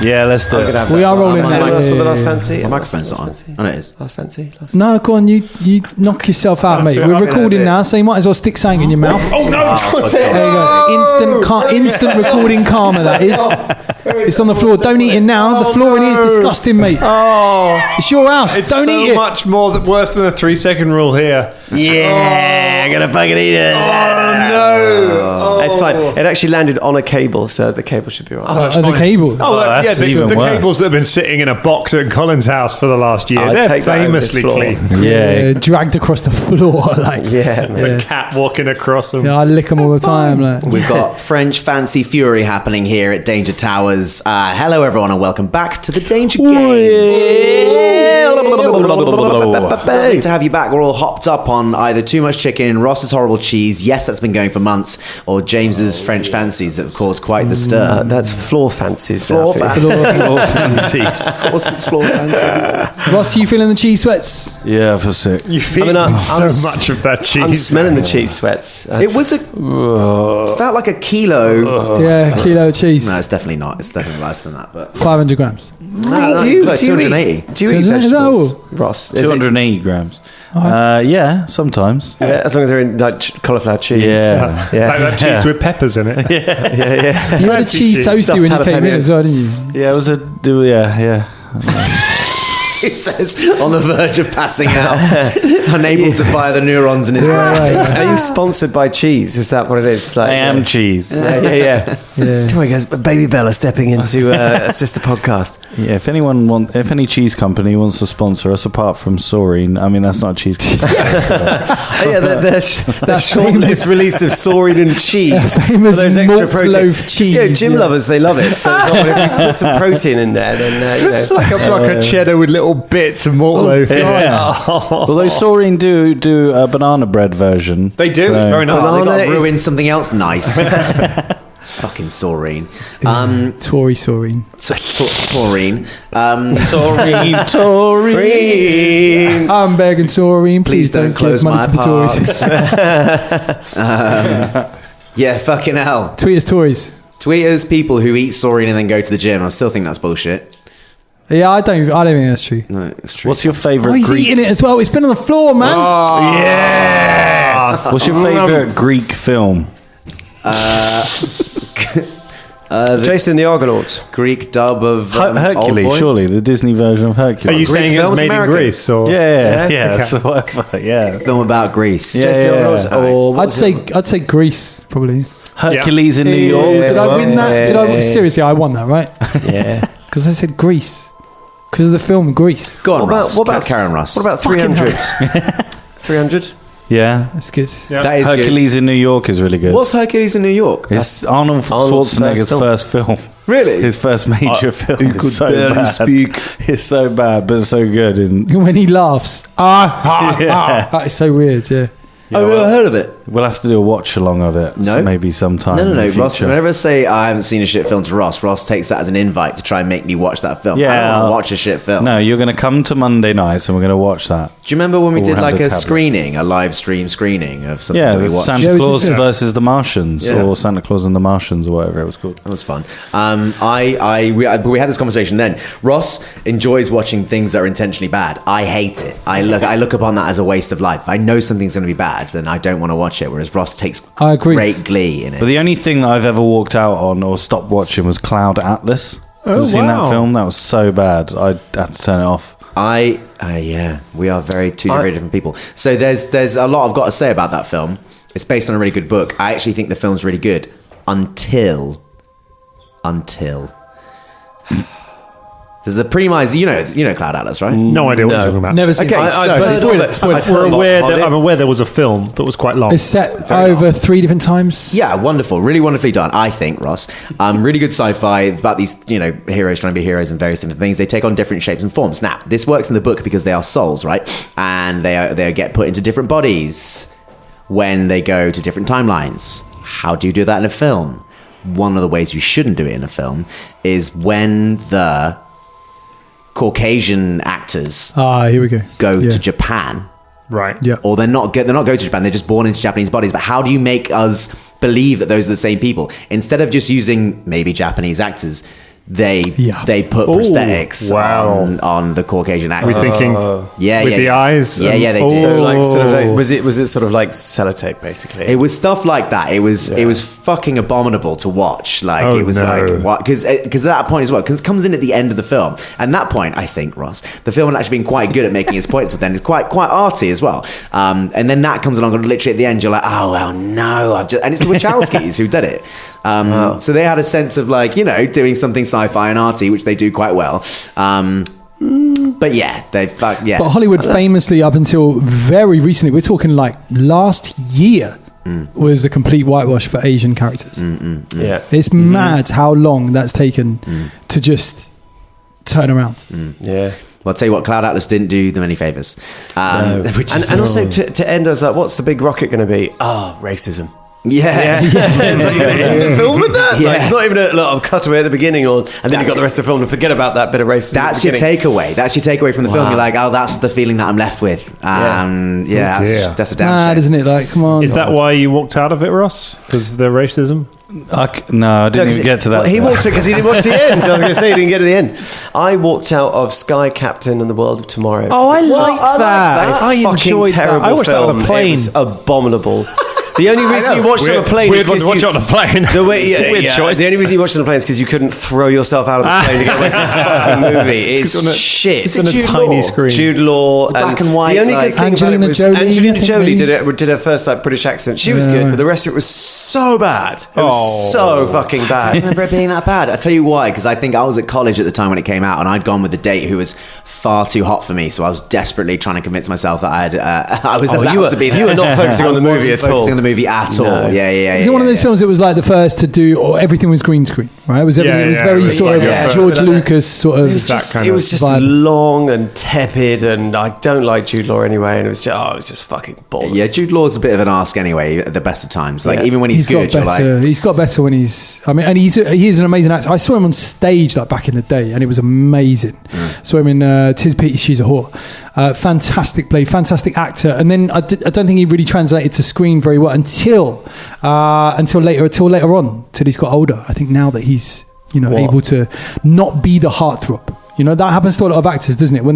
Yeah, let's do it. We are rolling now. That's for the last fancy. My microphone's not on. Oh, no, it is. Last fancy. No, go on, you knock yourself out, mate. We're recording now, so you might as well stick something in your mouth. Oh no! There you go. Instant recording karma, that is. It's on the floor. Don't eat it now. The floor in here is disgusting, mate. Oh, It's your house. it's Don't eat so it. much more worse than the 3-second rule here. Yeah, I'm gonna fucking eat it. Oh no! It's fine. It actually landed on a cable, so the cable should be right. The cable. Oh, look, that's the even worse. cables that have been sitting in a box at Colin's house for the last year, I'd they're take that over this famously floor. clean. Yeah. Dragged across the floor. Like, Yeah, man. The cat walking across them. yeah, I lick them all the time. Like. We've got French fancy fury happening here at Danger Towers. Hello, everyone, and welcome back to the Danger Games. Lovely to have you back. We're all hopped up on either too much chicken, Ross's horrible cheese, yes, that's been going for months, or James's French fancies that have caused quite the stir. That's floor fancies. Floor now. Fancies. What's this floor fancies? Ross, you feeling the cheese sweats? Yeah, I feel sick. You've I mean, eaten I'm so much of that cheese. I'm smelling the cheese sweats. It was felt like a kilo. Yeah, kilo of cheese. No, it's definitely not. It's definitely less than that. But 500 grams. no, Do you 280. eat 280? vegetables, Ross? Is it- 280 grams. Yeah, yeah, as long as they're in like cauliflower cheese. Yeah. Like that cheese with peppers in it. yeah. You had a cheese toasty when you Stuffed came in jalapenos. as well, didn't you? Yeah, it was yeah. It says on the verge of passing out, unable to fire the neurons in his brain. Are you sponsored by cheese? Is that what it is? Like, I am cheese. Yeah. Yeah. Don't worry, guys. Baby Bella stepping into assist the podcast. Yeah, if any cheese company wants to sponsor us, apart from Saurine, I mean that's not a cheese company. Their shortlist release of Saurine and cheese. famous For those extra malt protein. loaf cheese, Yeah, gym yeah. lovers, they love it. So if you put some protein in there, then Like a cheddar with little bits of malt loaf. Yeah. Although Saurine do a banana bread version. They do. It's very nice. They got Banana to ruin is- something else nice. Fucking Saurine. Tory Saurine. Taurine. Taurine. I'm begging Saurine. Please don't give close money my to the Tories. Yeah, fucking hell. Tweet us Tories. Tweet us people who eat Saurine and then go to the gym. I still think that's bullshit. Yeah, I don't think that's true. No, it's true. What's your favourite Oh, he's Greek? eating it as well. It's been on the floor, man. Yeah. What's your favourite Greek film? Jason the Argonauts. Greek dub of Hercules, Oldboy? surely the Disney version of Hercules. Are you saying it was films, made American? in Greece? Or? Yeah, so whatever. Yeah, Film about Greece. Yeah. Jason the Argonauts. Or I'd say Greece probably. Hercules in New Yeah. York. Did I win that? Yeah. Seriously, I won that, right? yeah. Because I said Greece. Because of the film Greece. Go on, What about- Ross. what about- Karen Ross? What about Fucking 300? 300? Yeah, That's good. Yeah. That is Hercules in New York is really good. good. What's Hercules in New York? It's Arnold Arnold's Schwarzenegger's first film. Really? His first major film. he It's could so barely bad. speak. It's so bad, but so good. And When he laughs. That is so weird, yeah. I've never heard of it. we'll have to do a watch along of it. No? Maybe sometime. No, in the Ross, future. whenever I say I haven't seen a shit film to Ross takes that as an invite to try and make me watch that film. I Yeah. don't want to watch a shit film. No, you're going to come to Monday nights and we're going to watch that. Do you remember when we All did around like the a tablet. screening, a live stream screening of something Yeah, that we watched? Santa Yeah, we did Claus that. versus the Martians, Yeah. or Santa Claus and the Martians, or whatever it was called. That was fun. We had this conversation then. Ross enjoys watching things that are intentionally bad. I hate it. I look upon that as a waste of life. If I know something's going to be bad, then I don't want to watch it. Whereas Ross takes I agree. great glee in it. But the only thing that I've ever walked out on or stopped watching was Cloud Atlas. Have you seen that film? That was so bad. I had to turn it off. Yeah, we are very different people. So there's a lot I've got to say about that film. It's based on a really good book. I actually think the film's really good until there's the premise. You know Cloud Atlas, right? No idea what you're talking about. Never seen Okay, it. so I'm aware there was a film that was quite long. It's set over 3 different times. Yeah, wonderful. Really wonderfully done, I think, Ross. Really good sci-fi about these, heroes trying to be heroes and various different things. They take on different shapes and forms. Now, this works in the book because they are souls, right? And they get put into different bodies when they go to different timelines. How do you do that in a film? One of the ways you shouldn't do it in a film is when the Caucasian actors Here we go. go Yeah. to Japan. Right. Yeah. Or they're not going to Japan, they're just born into Japanese bodies. But how do you make us believe that those are the same people? Instead of just using maybe Japanese actors, they put prosthetics on the Caucasian actors. We're thinking, with the eyes. They did. So was it sort of like sellotape basically? It was stuff like that. It was fucking abominable to watch. Like it was like what? Because at that point as well, because it comes in at the end of the film, and that point I think Ross, the film had actually been quite good at making its points. But then it's quite arty as well. And then that comes along, and literally at the end you're like, oh well, no, and it's the Wachowskis who did it. So they had a sense of like, you know, doing something sci-fi and arty, which they do quite well. But yeah, But Hollywood famously, up until very recently, we're talking like last year, was a complete whitewash for Asian characters. Yeah, it's mad how long that's taken to just turn around. Yeah. Well, I'll tell you what, Cloud Atlas didn't do them any favours. And also to end us like, what's the big rocket going to be? Racism. Yeah. It's like, you're going to end the film with that? Like, it's not even a lot of cutaway at the beginning, and then you've got the rest of the film to forget about that bit of racism. That's your takeaway. That's your takeaway from the film. You're like, oh, that's the feeling that I'm left with. That's a damn mad, shame. isn't it? Like, come on. Is that why you walked out of it, Ross? Because of the racism? No, I didn't even get to that. Well, he walked it because he didn't watch the end. I was going to say he didn't get to the end. I walked out of Sky Captain and the World of Tomorrow. Oh, I liked that. I enjoyed terrible that. I watched film. that on a plane. It was abominable. The only reason you watched it on a plane is because because watch it on a plane. Weird choice. The only reason you watched it on a plane is because you couldn't throw yourself out of the plane to get away from the fucking movie. It's shit. It's on a tiny screen. Jude Law, black and white. The only good thing about it was Angelina Jolie maybe? did her first like British accent. She was good, but the rest of it was so bad. It was so fucking I bad. don't remember it being that bad. I'll tell you why, because I think I was at college at the time when it came out, and I'd gone with a date who was far too hot for me, so I was desperately trying to convince myself that I was allowed to be there. You were not focusing on the movie at all. Focusing on the movie at all. Yeah. Is it one of those films that was like the first to do, or everything was green screen, right? It was everything. It was very sort of George Lucas sort of. It was just long and tepid, and I don't like Jude Law anyway. And it was just fucking boring. Yeah, Jude Law's a bit of an arse anyway at the best of times. Like even when he's good, got better. He's got better when he's. I mean, and he's an amazing actor. I saw him on stage like back in the day, and it was amazing. Saw him in Tis Pity She's a Whore. Fantastic play, fantastic actor. And then I don't think he really translated to screen very well until later on, till he's got older. I think now that he's able to not be the heartthrob. That happens to a lot of actors, doesn't it? When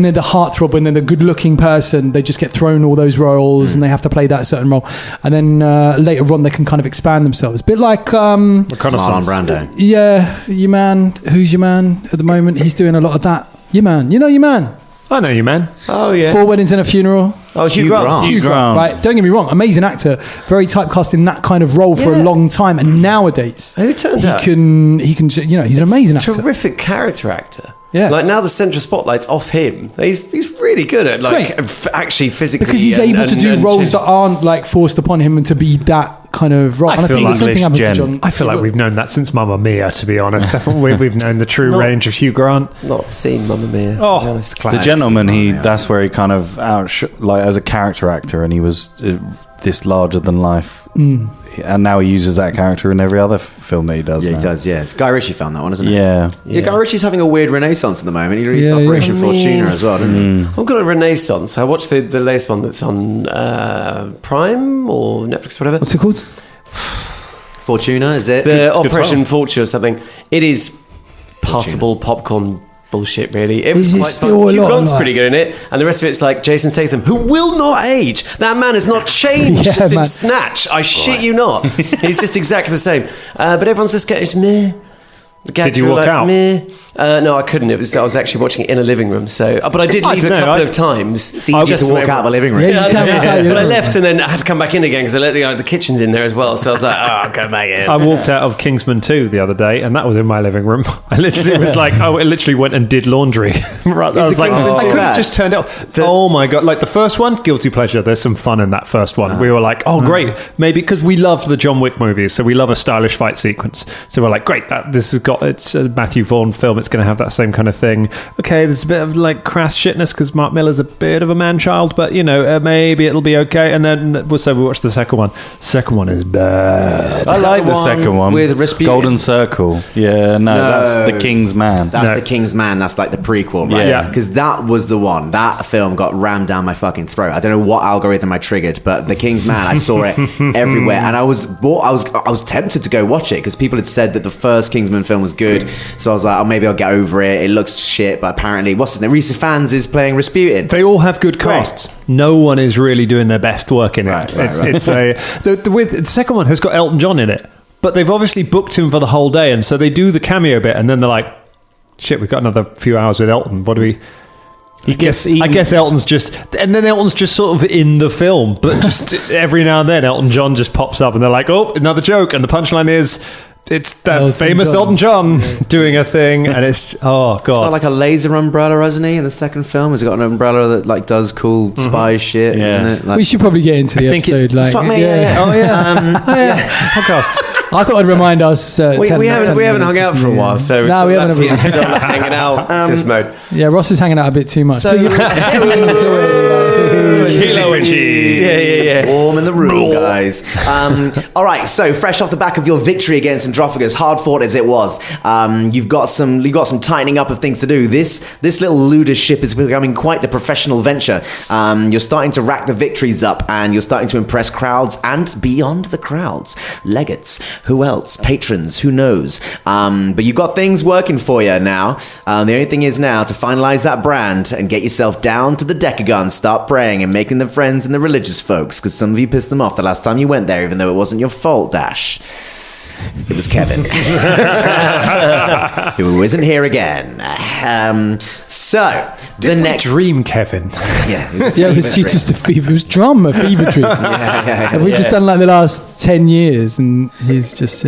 they're the heartthrob, when they're the good-looking person, they just get thrown all those roles and they have to play that certain role. And then later on, they can kind of expand themselves. A bit like Marlon Brando. Yeah, your man. Who's your man at the moment? He's doing a lot of that. Your man. You know your man. I know you, man. Oh, yeah. 4 Weddings and a Funeral. Oh, Hugh Grant. Hugh Grant. Right, don't get me wrong. Amazing actor. Very typecast in that kind of role for a long time. And nowadays, who turned out? He can. He's an amazing actor. Terrific character actor. Yeah. Like now the central spotlight's off him. He's really good at actually physically. Because he's able to do roles that aren't like forced upon him and to be that kind of role. I feel like the same thing happened to John. I feel like we've known that since Mamma Mia, to be honest. Haven't we? We've known the true range of Hugh Grant. Not seen Mamma Mia. Oh, The Gentleman. That's where he kind of like as a character actor, and he was this larger than life. And now he uses that character in every other film that he does. Yeah, he does. Yeah, it's Guy Ritchie found that one, isn't it? Yeah. Guy Ritchie's having a weird renaissance at the moment. He released Operation Fortuna as well, didn't he? I've got a renaissance. I watched the latest one that's on Prime or Netflix, whatever. What's it called? Fortuna, is it? The Operation Fortune or something. It is passable popcorn bullshit, really. It was quite fun. Hugh Grant's pretty good in it, and the rest of it's like Jason Statham, who will not age. That man has not changed since Snatch. I shit you not. He's just exactly the same. But everyone's just getting meh. Did you walk out? Meh. No, I couldn't. I was actually watching it in a living room. So, but I did leave a couple of times. It's easy to walk out of the living room. But I left and then I had to come back in again because I let the kitchen's in there as well. So I was like, I'll go back in. I walked out of Kingsman 2 the other day, and that was in my living room. I literally went and did laundry. I was like, I could have just turned it off. Oh my god! Like the first one, guilty pleasure. There's some fun in that first one. We were like, oh great, maybe because we love the John Wick movies, so we love a stylish fight sequence. So we're like, great, it's a Matthew Vaughn film. It's going to have that same kind of thing. Okay, there's a bit of like crass shitness because Mark Miller's a bit of a man-child, but maybe it'll be okay. And then so we watched the second one. Second one is bad. I like the second one with Rasputin? Golden Circle. Yeah, no, that's The King's Man. That's The King's Man. That's like the prequel, right? Yeah, because that was the one. That film got rammed down my fucking throat. I don't know what algorithm I triggered, but The King's Man, I saw it everywhere, and I was tempted to go watch it because people had said that the first Kingsman film film was good. So I was like, oh, maybe I'll get over it. It looks shit, but apparently, what's his name? Rhys Ifans is playing Rasputin. They all have good casts. No one is really doing their best work in it. Right. The second one has got Elton John in it, but they've obviously booked him for the whole day, and so they do the cameo bit, and then they're like, shit, we've got another few hours with Elton. What do we... I guess Elton's just... And then Elton's just sort of in the film, but just every now and then Elton John just pops up and they're like, oh, another joke. And the punchline is, it's that famous Elton John doing a thing. And it's, oh, God. It's got like a laser umbrella, hasn't he, in the second film? Has he got an umbrella that like does cool spy shit, isn't it? Like, we should probably get into the episode. Fuck me, Oh, yeah. Podcast. I thought I'd remind us. We haven't hung out for a while, so no, we haven't. Still hanging out. This mode. Yeah, Ross is hanging out a bit too much. So, yeah. Warm in the room, guys. All right, so fresh off the back of your victory against Androphagous, hard fought as it was, you've got some tightening up of things to do. This little Ludus ship is becoming quite the professional venture. You're starting to rack the victories up, and you're starting to impress crowds and beyond the crowds. Legates. Who else? Patrons? Who knows? But you've got things working for you now. The only thing is now to finalize that brand and get yourself down to the Decagon, start praying and making them friends and the religious folks, because some of you pissed them off the last time you went there, even though it wasn't your fault, Dash. It was Kevin, who isn't here again. So the next dream, Kevin. It was just a fever. It was drama, fever dream. Have we just done like the last 10 years, and he's just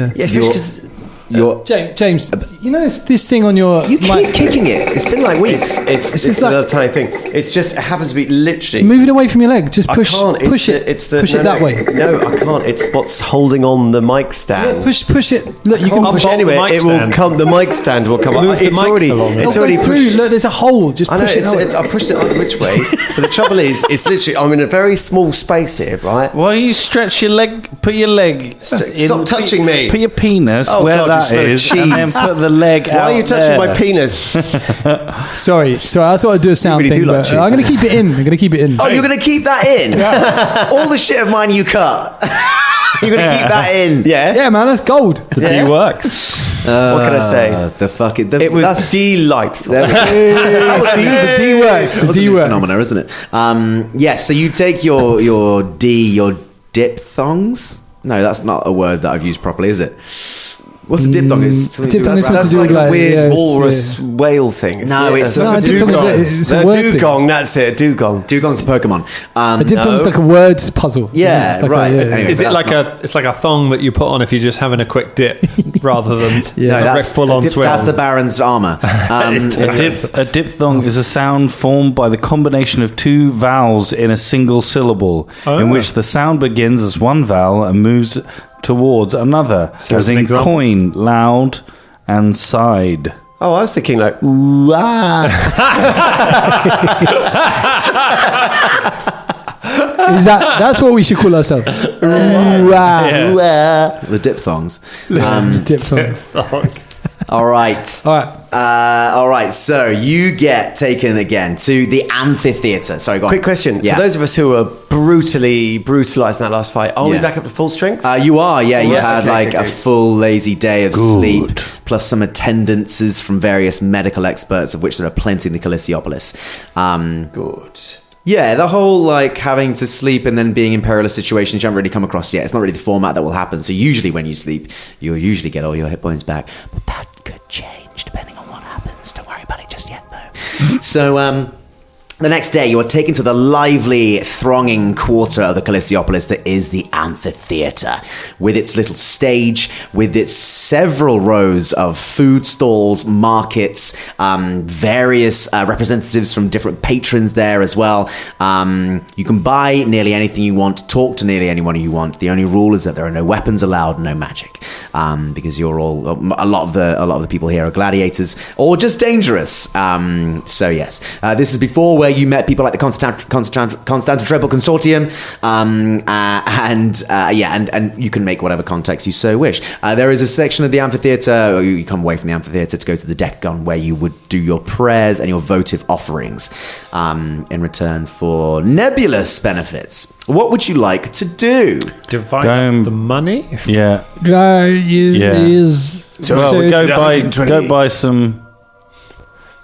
James, you know this thing on your... You keep kicking it. It's been like weeks. It's another tiny thing. It's just, it happens to be literally... Move it away from your leg. Just push I can't. push it. Push it that way. No, I can't. It's what's holding on the mic stand. Yeah, push it. Look, you can push it anyway. It will come. The mic stand will come up. It's already pushed. Look, there's a hole. Just push it. I pushed it on which way. But the trouble is, it's literally, I'm in a very small space here, right? Why don't you stretch your leg, put your leg... Stop touching me. Put your penis where that is, and then put the leg out. Why are you touching my penis? Sorry. I thought I'd do a sound thing, but I'm going to keep it in. Oh, you're going to keep that in? Yeah. All the shit of mine you cut. You're going to keep that in? Yeah, man, that's gold. The D works. What can I say? It was delightful. The D works. The D works. Phenomena, isn't it? Yes. So you take your diphthongs. No, that's not a word that I've used properly, is it? What's a diphthong? That's like a weird walrus whale thing. No, it's a dugong. It's a word dugong. That's it. Dugong. Dugong's a Pokemon. A diphthong's like a word puzzle. Yeah, right. Anyway, is it like it's like a thong that you put on if you're just having a quick dip rather than a full-on swim? That's the Baron's armor. A diphthong is a sound formed by the combination of two vowels in a single syllable, in which the sound begins as one vowel and moves towards another, as in coin, loud, and side. Oh, I was thinking like ooh ah. That's what we should call ourselves? Ooh ah. The diphthongs. Diphthongs. All right. So you get taken again to the amphitheater. Sorry, go on. Quick question. For those of us who were brutally brutalized in that last fight, are we back up to full strength? You are, yeah. You had a full lazy day of sleep, plus some attendances from various medical experts, of which there are plenty in the Callisiopolis. Good. Yeah, the whole having to sleep and then being in perilous situations you haven't really come across yet. It's not really the format that will happen. So usually when you sleep, you'll usually get all your hit points back. But that could change depending on what happens. Don't worry about it just yet, though. So, the next day, you are taken to the lively, thronging quarter of the Callisiopolis that is the amphitheater, with its little stage, with its several rows of food stalls, markets, various representatives from different patrons there as well. You can buy nearly anything you want, talk to nearly anyone you want. The only rule is that there are no weapons allowed, no magic, because you're all a lot of the people here are gladiators or just dangerous. So yes, this is before where where you met people like the Constantinople Consortium, and you can make whatever context you so wish. There is a section of the amphitheater, or you come away from the amphitheater to go to the decagon, where you would do your prayers and your votive offerings in return for nebulous benefits. What would you like to do? Divide up the money? Yeah. We go buy some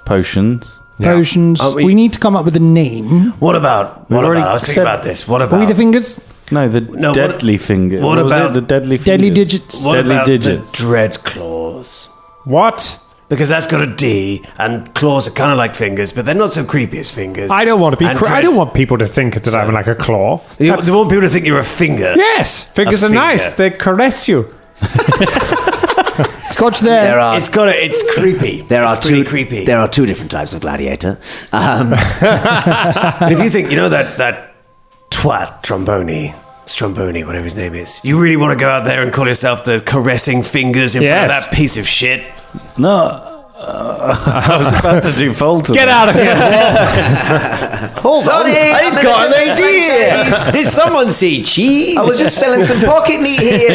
potions. Potions. We need to come up with a name. What about? I was thinking about this. What about? Are we the fingers? No, deadly finger. What about the deadly fingers? Deadly digits? What deadly about digits. the dread claws? What? Because that's got a D, and claws are kind of like fingers, but they're not so creepy as fingers. I don't want to be. And I don't want people to think that I'm like a claw. You want people to think you're a finger. Yes, fingers are nice. They caress you. Scotch there. It's creepy. Creepy. There are two different types of gladiator. And if you think, that twat Stromboni, whatever his name is, you really want to go out there and call yourself the caressing fingers in front of that piece of shit? No. I was about to do Fulton. Get out of here! Hold on, I've got an idea. Did someone see cheese? I was just selling some pocket meat here.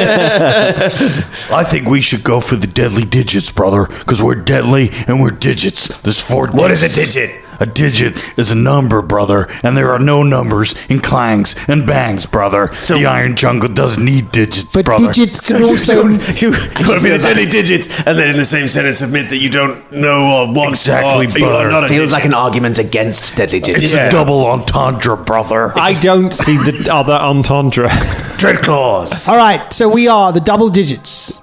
I think we should go for the deadly digits, brother, because we're deadly and we're digits. There's 4 digits. What is a digit? A digit is a number, brother, and there are no numbers in clangs and bangs, brother. So the Iron Jungle doesn't need digits, but brother. Digits can also... You want to be the deadly digits, and then in the same sentence admit that you don't know or want exactly, brother. Feels like an argument against deadly digits. It's a double entendre, brother. I don't see the other entendre. Dread claws. All right, so we are the double digits.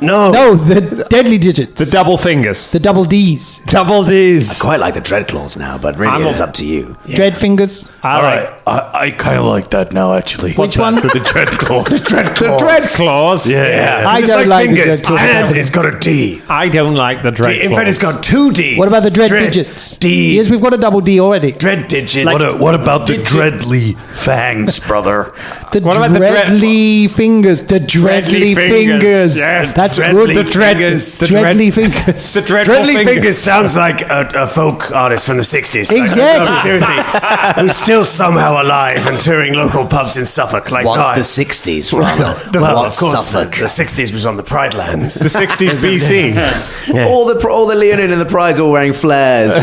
No, the deadly digits. The double fingers. The double Ds. Double Ds. I quite like the dread claws now, but really it's up to you. Yeah. Dread fingers. All right. I kind of like that now, actually. Which one? The dread claws. The dread claws. Yeah. I don't like fingers, the dread claws. and it's got a D. I don't like the dread claws. In fact, it's got 2 Ds. What about the dread digits? D. Yes, we've got a double D already. Dread digits. What about the dreadly fangs, brother? What about the dreadly fingers? The dreadly fingers. Yes, that's dreadly good. fingers. The dreadly fingers. The dreadful Dreadly fingers sounds like a folk artist from the 60s. Exactly. Seriously. Who's still somehow alive and touring local pubs in Suffolk. What's the 60s, Ronald? Well, of course, the 60s was on the Pride Lands. The 60s BC. Yeah. All the Leonin and the Pride's all wearing flares.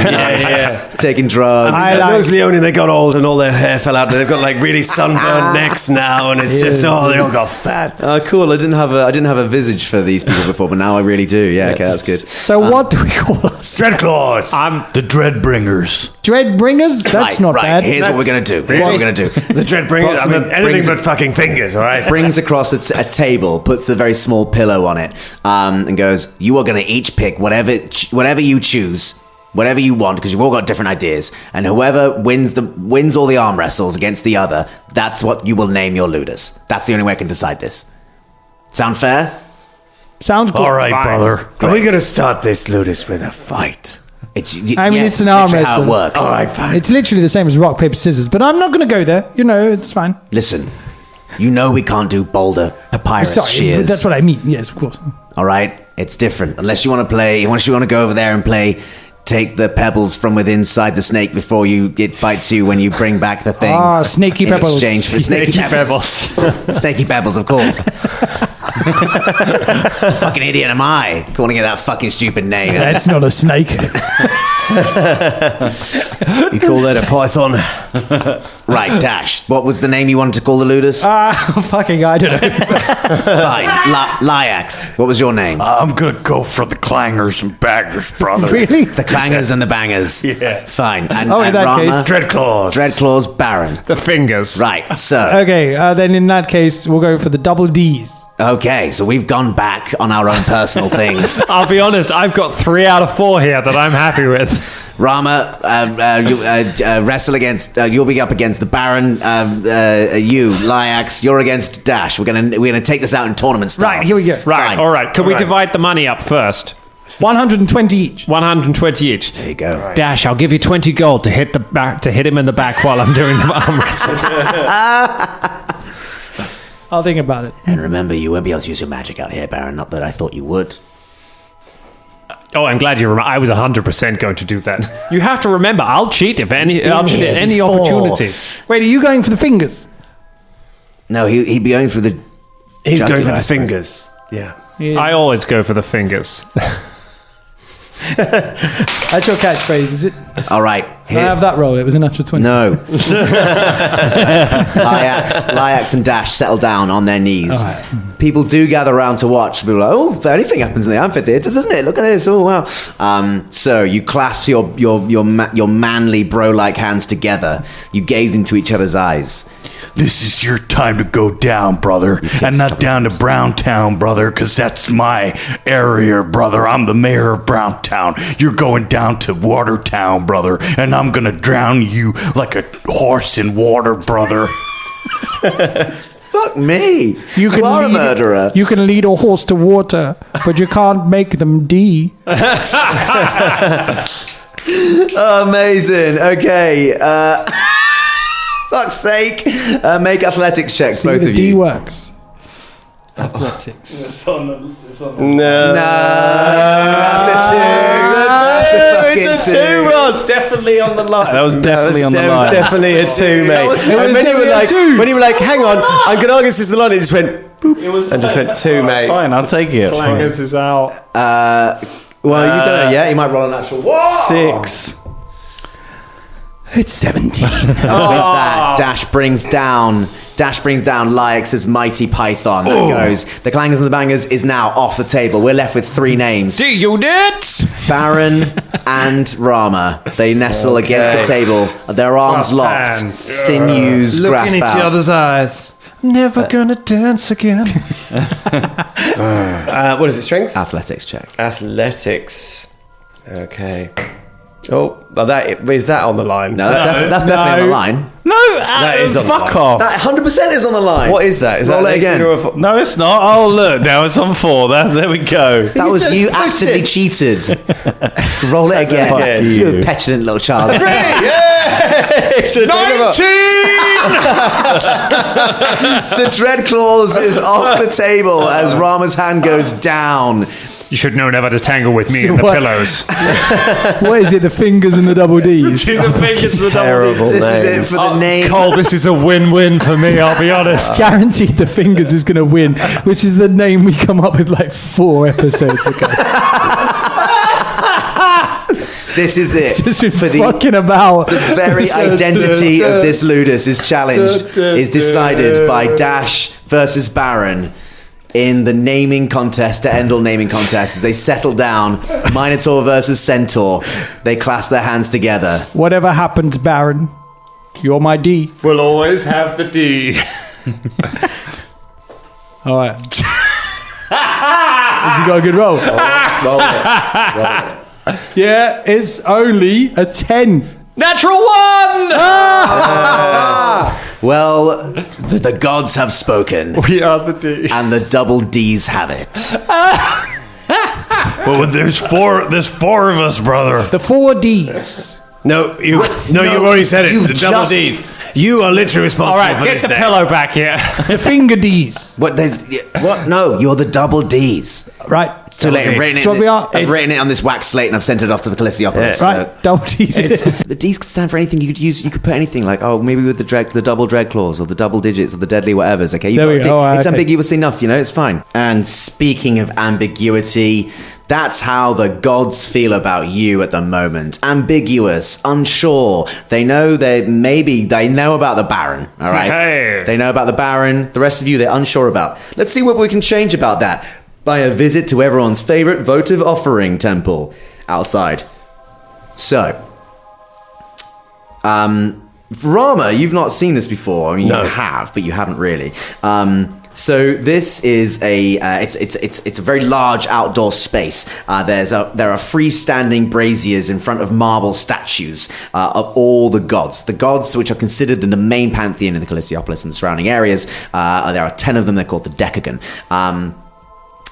Taking drugs. Those Leonin, they got old and all their hair fell out. They've got like really sunburned necks now, and it's just they all got fat. Cool. I didn't have a visage for these people before, but now I really do. Yeah, okay, that's good. So what do we call us? Dread claws. The dread bringers. Dread bringers? That's not bad. Here's what we're going to do. The dread bringers. I mean, anything but fucking fingers, all right? Brings across a table, puts a very small pillow on it, and goes, you are going to each pick whatever you choose, whatever you want, because you've all got different ideas, and whoever wins all the arm wrestles against the other, that's what you will name your ludus. That's the only way I can decide this. Sound fair? Sounds good. All right, brother. Are we going to start this ludus with a fight? It's an arm wrestle. How it works. All right, fine. It's literally the same as rock, paper, scissors, but I'm not going to go there. It's fine. Listen, we can't do boulder papyrus shears. That's what I mean. Yes, of course. All right? It's different. Unless you want to go over there and play take the pebbles from within inside the snake before it bites you when you bring back the thing. Snaky pebbles. In exchange for snaky pebbles. Snaky pebbles, of course. Fucking idiot am I, calling it that fucking stupid name. That's not a snake. You call that a python? Right, Dash. What was the name you wanted to call the ludus? Fucking, I don't know. Fine. Lyax. What was your name? I'm going to go for the clangers and baggers, brother. Really? The clangers and the bangers. Yeah. Fine. And in that Rama? case, Dread claws. Dread claws, Baron. The fingers. Right, so. Okay, then in that case, we'll go for the double Ds. Okay, so we've gone back on our own personal things. I'll be honest, I've got 3 out of 4 here that I'm happy with. Rama, you wrestle against. You'll be up against the Baron. You, Lyax, you're against Dash. We're gonna take this out in tournament style. Right, here we go. Right, Fine. all right. Can we divide the money up first? 120 each. 120 each. There you go. Right. Dash, I'll give you 20 gold to hit him in the back while I'm doing the arm wrestle. I'll think about it. And remember, you won't be able to use your magic out here, Baron. Not that I thought you would. Oh, I'm glad you remember. I was 100% going to do that. You have to remember, I'll cheat if any opportunity. Wait, are you going for the fingers? No, he'd be going for the... He's going for the jugular, fingers. Yeah. I always go for the fingers. That's your catchphrase, is it? All right. Can I have that roll? It was a natural 20. No. Lyax and Dash settle down on their knees. Right. People do gather around to watch. People are like, oh, if anything happens in the amphitheater, doesn't it? Look at this. Oh, wow. So you clasp your manly bro-like hands together. You gaze into each other's eyes. This is your time to go down, brother. And not down to Browntown, brother, because that's my area, brother. I'm the mayor of Browntown. You're going down to Watertown, brother. And I'm going to drown you like a horse in water, brother. Fuck me. You are a murderer. You can lead a horse to water, but you can't make them D. Amazing. Okay. Fuck's sake. Make athletics checks, both of you. D works. Athletics. No. That's a two, Ross. Definitely on the line. That was definitely on the line. That was definitely a 2, mate. When you were like, hang on, I'm going to argue this is the line, it just went boop, and just went 2, mate. Fine, I'll take it. Clangers is out. Well, you don't know yet. You might roll a natural. Whoa! 6. It's 17. With that, Dash brings down Lyax's mighty python. That goes. The Clangers and the Bangers is now off the table. We're left with 3 names: Do you it? Baron and Rama. They nestle against the table. Their arms locked. hands. Sinews grasp Looking at each out. other's eyes. Never gonna dance again. What is it, strength? Athletics check. Athletics. Okay. Oh, well, is that on the line? No, that's definitely on the line. No, That is on the fuck line. off. That 100% is on the line. What is that? Is Roll that it again. No, it's not. Oh, look, now it's on 4. There we go. That was you actively cheated. Roll it again. Fuck you. You're a petulant little child. 19! The Dread Claws is off the table as Rama's hand goes down. You should know never to tangle with me in the what? pillows. What is it? The fingers and the double D's? Terrible This is it for the name. Cole, this is a win-win for me, I'll be honest. Guaranteed the fingers is going to win, which is the name we come up with like 4 episodes ago. This is it. It's just been for fucking about. The very identity of this Ludus is challenged, is decided by Dash versus Baron in the naming contest, the end all naming contest, as they settle down. Minotaur versus Centaur. They clasp their hands together. Whatever happens, Baron, you're my D. We'll always have the D. All right. Has he got a good roll? Roll it. Yeah, it's only a 10. Natural 1! Well, the gods have spoken, We are the D. and the double Ds have it. Well, there's 4 of us, brother. The 4 Ds. No, you've already said it. you've The double just- D's. You are literally responsible All right, for get this the name. pillow back here. The finger Ds. What? What? No, you're the double Ds. Right. Too late. I've written That's what we are. I've written it on this wax slate and I've sent it off to the Callisiopolis. Right. Double Ds it is. The D's could stand for anything you could use. You could put anything like, oh, maybe with the double dread claws or the double digits or the deadly whatevers. Okay, There we go. It's Okay. ambiguous enough. It's fine. And speaking of ambiguity, that's how the gods feel about you at the moment. Ambiguous, unsure. They know about the Baron. All right. Hey. They know about the Baron. The rest of you, they're unsure about. Let's see what we can change about that by a visit to everyone's favorite votive offering temple outside. So, Rama, you've not seen this before. I mean, No. you have, but you haven't really. So this is it's a very large outdoor space. There are freestanding braziers in front of marble statues of all the gods which are considered in the main pantheon in the Callisiopolis and the surrounding areas. There are 10 of them. They're called the Decagon.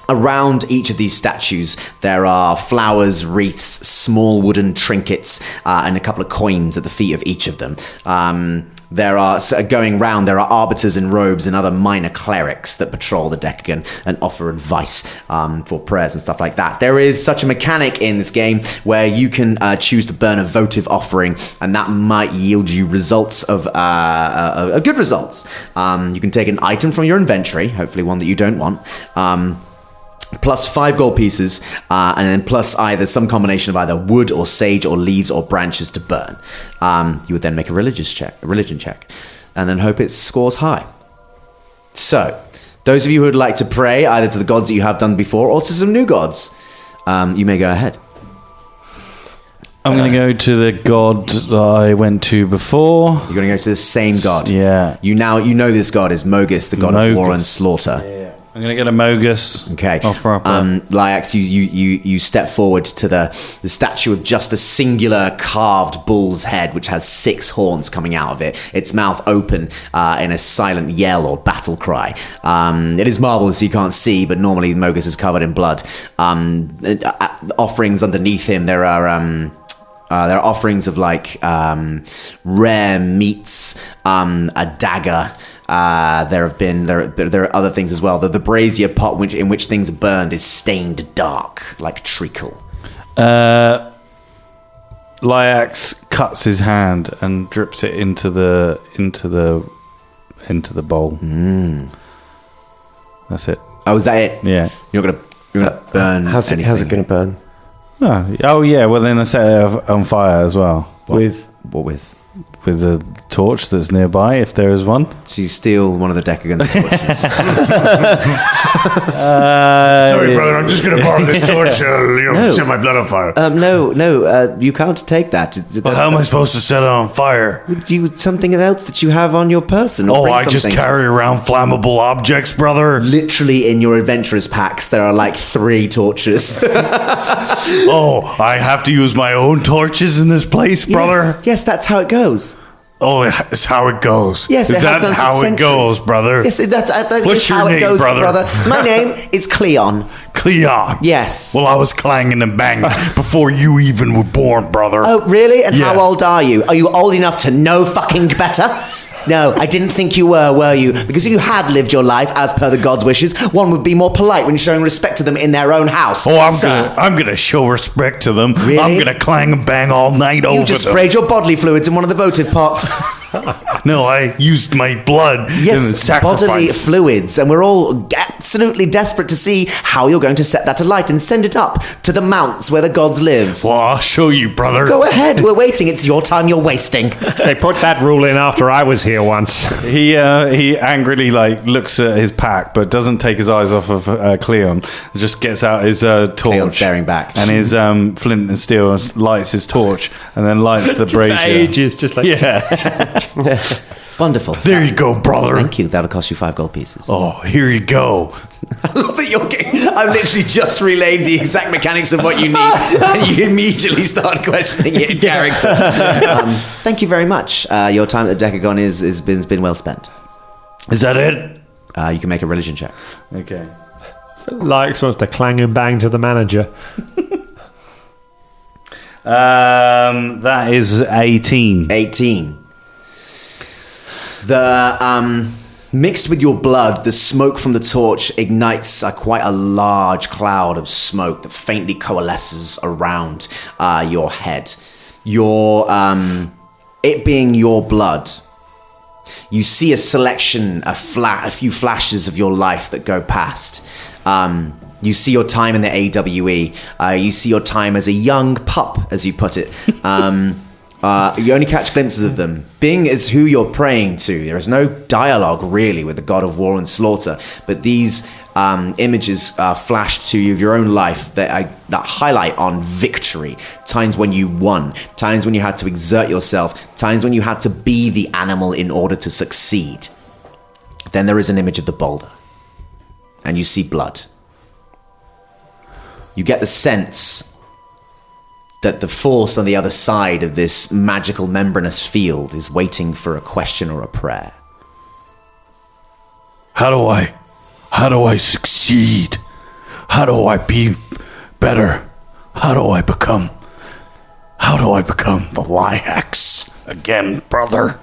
Around each of these statues, there are flowers, wreaths, small wooden trinkets, and a couple of coins at the feet of each of them. there are arbiters in robes and other minor clerics that patrol the Decagon and offer advice for prayers and stuff like that. There is such a mechanic in this game where you can choose to burn a votive offering, and that might yield you results of good results. You can take an item from your inventory, hopefully one that you don't want, plus 5 gold pieces, and then plus either some combination of either wood or sage or leaves or branches to burn. You would then make a religion check, and then hope it scores high. So, those of you who would like to pray either to the gods that you have done before or to some new gods, you may go ahead. I'm going to go to the god that I went to before. You're going to go to the same god. Yeah. You know this god is Mogus, the god of war and slaughter. Yeah. I'm going to get a Mogus. Okay. Offer up Lyax, you step forward to the statue of just a singular carved bull's head, which has 6 horns coming out of it. Its mouth open in a silent yell or battle cry. It is marble, so you can't see, but normally Mogus is covered in blood. Offerings underneath him, there are offerings of like rare meats, a dagger. There are other things as well. The brazier pot in which things are burned is stained dark, like treacle. Lyax cuts his hand and drips it into the bowl. That's it. Oh, is that it? Yeah. You're gonna burn. How's it going to burn? Oh yeah. Well, then I set it on fire as well. What with? With a torch that's nearby, if there is one. So you steal one of the Decagon's torches. Sorry, brother, I'm just going to borrow this torch. Set my blood on fire. No, you can't take that. Well, how am I supposed to set it on fire? Something else that you have on your person. Oh, I just carry around flammable objects, brother. Literally, in your adventurers packs, there are like 3 torches. Oh, I have to use my own torches in this place, brother? Yes, that's how it goes. Oh, it's how it goes. Yes, is that how it goes, brother? Yes, that's What's your how name, it goes, brother? My name is Cleon. Cleon. Yes. Well, I was clanging and banging before you even were born, brother. Oh, really? And Yeah. how old are you? Are you old enough to know fucking better? No, I didn't think you were you? Because if you had lived your life as per the gods' wishes, one would be more polite when showing respect to them in their own house. Oh, I'm gonna show respect to them. Really? I'm gonna clang and bang all night over them. You just sprayed your bodily fluids in one of the votive pots. No, I used my blood in the Yes, sacrifice. bodily fluids, and we're all absolutely desperate to see how you're going to set that alight and send it up to the mounts where the gods live. Well, I'll show you, brother. Go ahead, we're waiting. It's your time you're wasting. They put that rule in after I was here once. He angrily looks at his pack, but doesn't take his eyes off of Cleon. Just gets out his torch, Cleon staring back, and his flint and steel, and lights his torch, and then lights the brazier. Ages, just like Wonderful. There you go, brother. Thank you. That'll cost you 5 gold pieces. Oh, here you go. I love that you're getting... I've literally just relayed the exact mechanics of what you need, and you immediately start questioning it in character. Thank you very much. Your time at the Decagon has been well spent. Is that it? You can make a religion check. Okay. Lyax wants to clang and bang to the manager. That is 18. 18. The mixed with your blood, the smoke from the torch ignites quite a large cloud of smoke that faintly coalesces around your head. It being your blood, you see a selection, a few flashes of your life that go past. You see your time in the AWE. You see your time as a young pup, as you put it. You only catch glimpses of them. Being is who you're praying to. There is no dialogue, really, with the god of war and slaughter. But these images flash to you of your own life that highlight on victory. Times when you won. Times when you had to exert yourself. Times when you had to be the animal in order to succeed. Then there is an image of the boulder. And you see blood. You get the sense that the force on the other side of this magical membranous field is waiting for a question or a prayer. How do I succeed? How do I be better? How do I become the Lyax again, brother?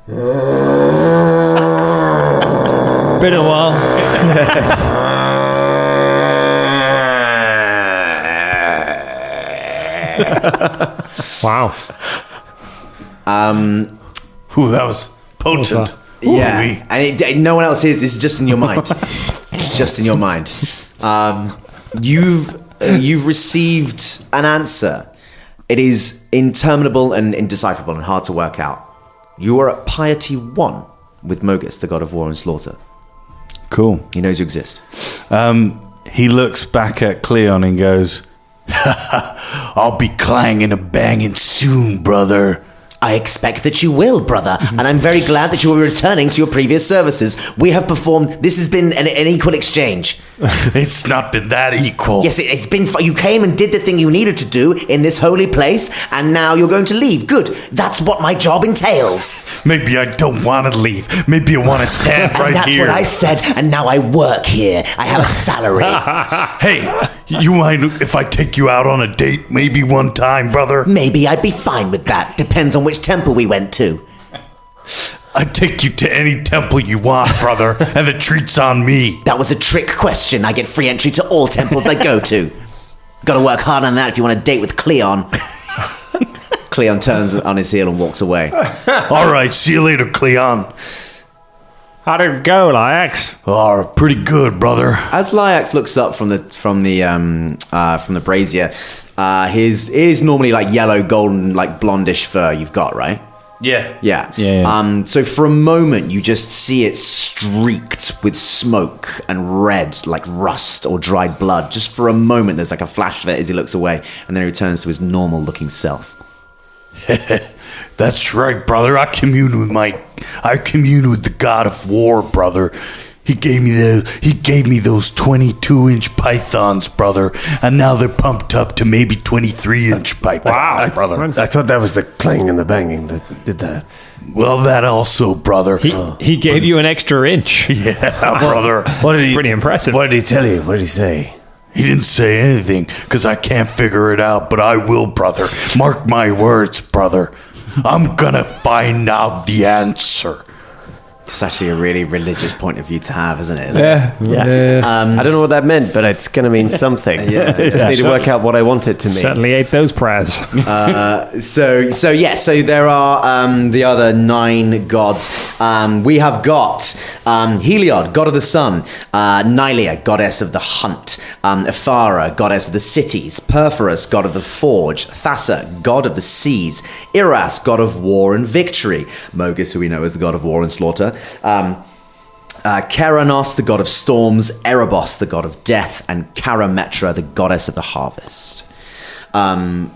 Been a while. Wow. Ooh, that was potent. Yeah, and no one else hears. This is just in your mind. It's just in your mind. You've received an answer. It is interminable and indecipherable and hard to work out. You are at Piety 1 with Mogus, the god of war and slaughter. Cool. He knows you exist. He looks back at Cleon and goes, I'll be clanging and banging soon, brother. I expect that you will, brother, and I'm very glad that you will be returning to your previous services. We have performed. This has been an equal exchange. It's not been that equal. Yes, it's been. You came and did the thing you needed to do in this holy place, and now you're going to leave. Good. That's what my job entails. Maybe I don't want to leave. Maybe I want to stand right that's here. That's what I said, and now I work here. I have a salary. Hey, you mind if I take you out on a date maybe one time, brother? Maybe I'd be fine with that. Depends on which temple we went to. I'd take you to any temple you want, brother, and the treat's on me. That was a trick question. I get free entry to all temples I go to. Gotta work hard on that if you want to date with Cleon. Cleon turns on his heel and walks away. All right, see you later, Cleon. How'd it go, Lyax? Oh, pretty good, brother. As Lyax looks up from the brazier, it is normally like yellow, golden, like blondish fur you've got, right? Yeah. So for a moment, you just see it streaked with smoke and red, like rust or dried blood. Just for a moment, there's like a flash of it as he looks away, and then he returns to his normal-looking self. That's right, brother. I commune with the god of war, brother. He gave me those 22-inch pythons, brother, and now they're pumped up to maybe 23-inch pythons, brother. I thought that was the clang and the banging that did that. Well, that also, brother. He gave you an extra inch. Yeah, brother. Pretty impressive. What did he tell you? What did he say? He didn't say anything because I can't figure it out, but I will, brother. Mark my words, brother. I'm gonna find out the answer. It's actually a really religious point of view to have, isn't it? Yeah. I don't know what that meant, but it's going to mean something. I just need to work out what I want it to mean. Certainly ate those prayers. So there are the other 9 gods. We have got Heliod, god of the sun, Nylia, goddess of the hunt, Ephara, goddess of the cities, Perforus, god of the forge, Thassa, god of the seas, Iras, god of war and victory, Mogus, who we know as the god of war and slaughter, Keranos, the god of storms, Erebos, the god of death, and Karametra, the goddess of the harvest.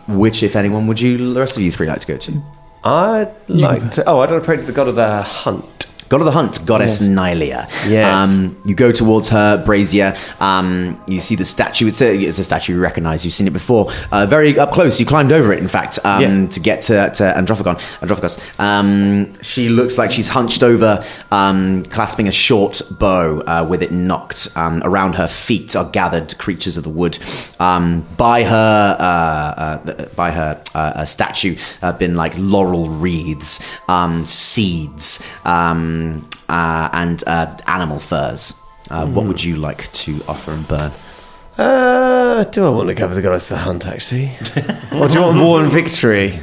Which, if anyone, would the rest of you 3 like to go to? I'd like to... Oh, I don't pray to the god of the hunt. God of the hunt, goddess Nylia. Yes. You go towards her brazier. You see the statue. It's a statue you recognize. You've seen it before. Very up close. You climbed over it, in fact, to get to Androphagos. She looks like she's hunched over, clasping a short bow with it nocked. Around her feet are gathered creatures of the wood. By her statue have been like laurel wreaths, seeds, and animal furs. What would you like to offer and burn? Do I want to go with the goddess of the hunt, actually? Or do you want war and victory?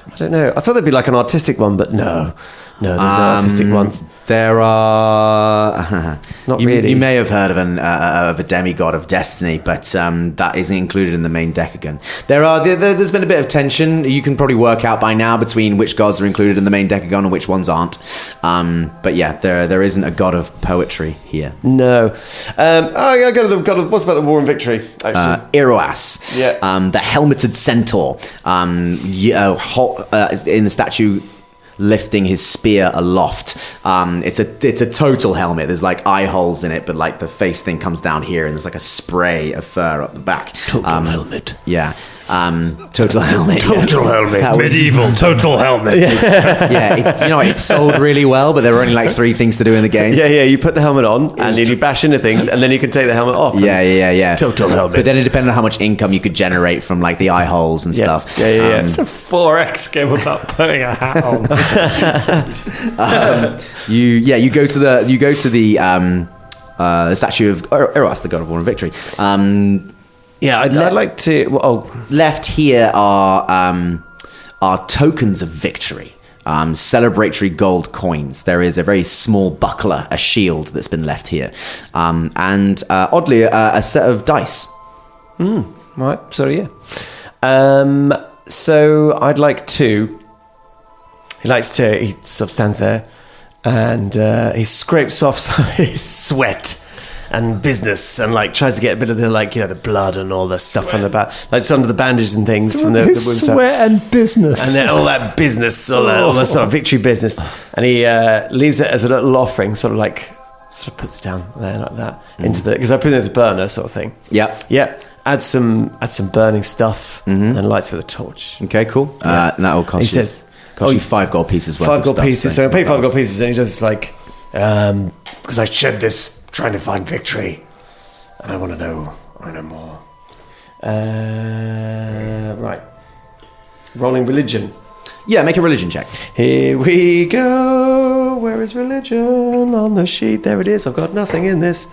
I don't know. I thought there'd be like an artistic one, but no. No, there's no artistic ones. There are... Not really. You may have heard of a demigod of destiny, but that isn't included in the main decagon. There's been a bit of tension. You can probably work out by now between which gods are included in the main decagon and which ones aren't. But yeah, there isn't a god of poetry here. No. I go to the god of... What's about the war and victory, actually? Iroas. Yeah. The helmeted centaur. In the statue... lifting his spear aloft. It's a total helmet. There's like eye holes in it, but like the face thing comes down here, and there's like a spray of fur up the back. Total helmet. Yeah. Total helmet. Total helmet. Medieval total helmet. It's sold really well, but there are only like 3 things to do in the game. Yeah, you put the helmet on and you bash into things, and then you can take the helmet off. Yeah. Total helmet. But then it depended on how much income you could generate from like the eye holes and stuff. Yeah. It's a 4X game about putting a hat on. You go to the statue of Eros, the god of war and victory. I'd like to. Left here are tokens of victory. Celebratory gold coins. There is a very small buckler, a shield that's been left here, and oddly, a set of dice. Right. So so I'd like to. He sort of stands there, and he scrapes off some of his sweat and business, and like tries to get a bit of the the blood and all the stuff on the back, like just under the bandages and things from the wounds. Sweat and business, and then all that business, all that sort of victory business, and he leaves it as a little offering, sort of puts it down there like that into the, because I put it as a burner sort of thing. Yeah. Add some burning stuff and lights with a torch. Okay, cool. And that will cost He says, you 5 gold pieces worth 5 of gold stuff. pieces. So I pay 5 gold pieces, and he does because I shed this trying to find victory, and I want to know more. Right. Rolling religion. Yeah, make a religion check. Here we go. Where is religion on the sheet? There it is. I've got nothing in this.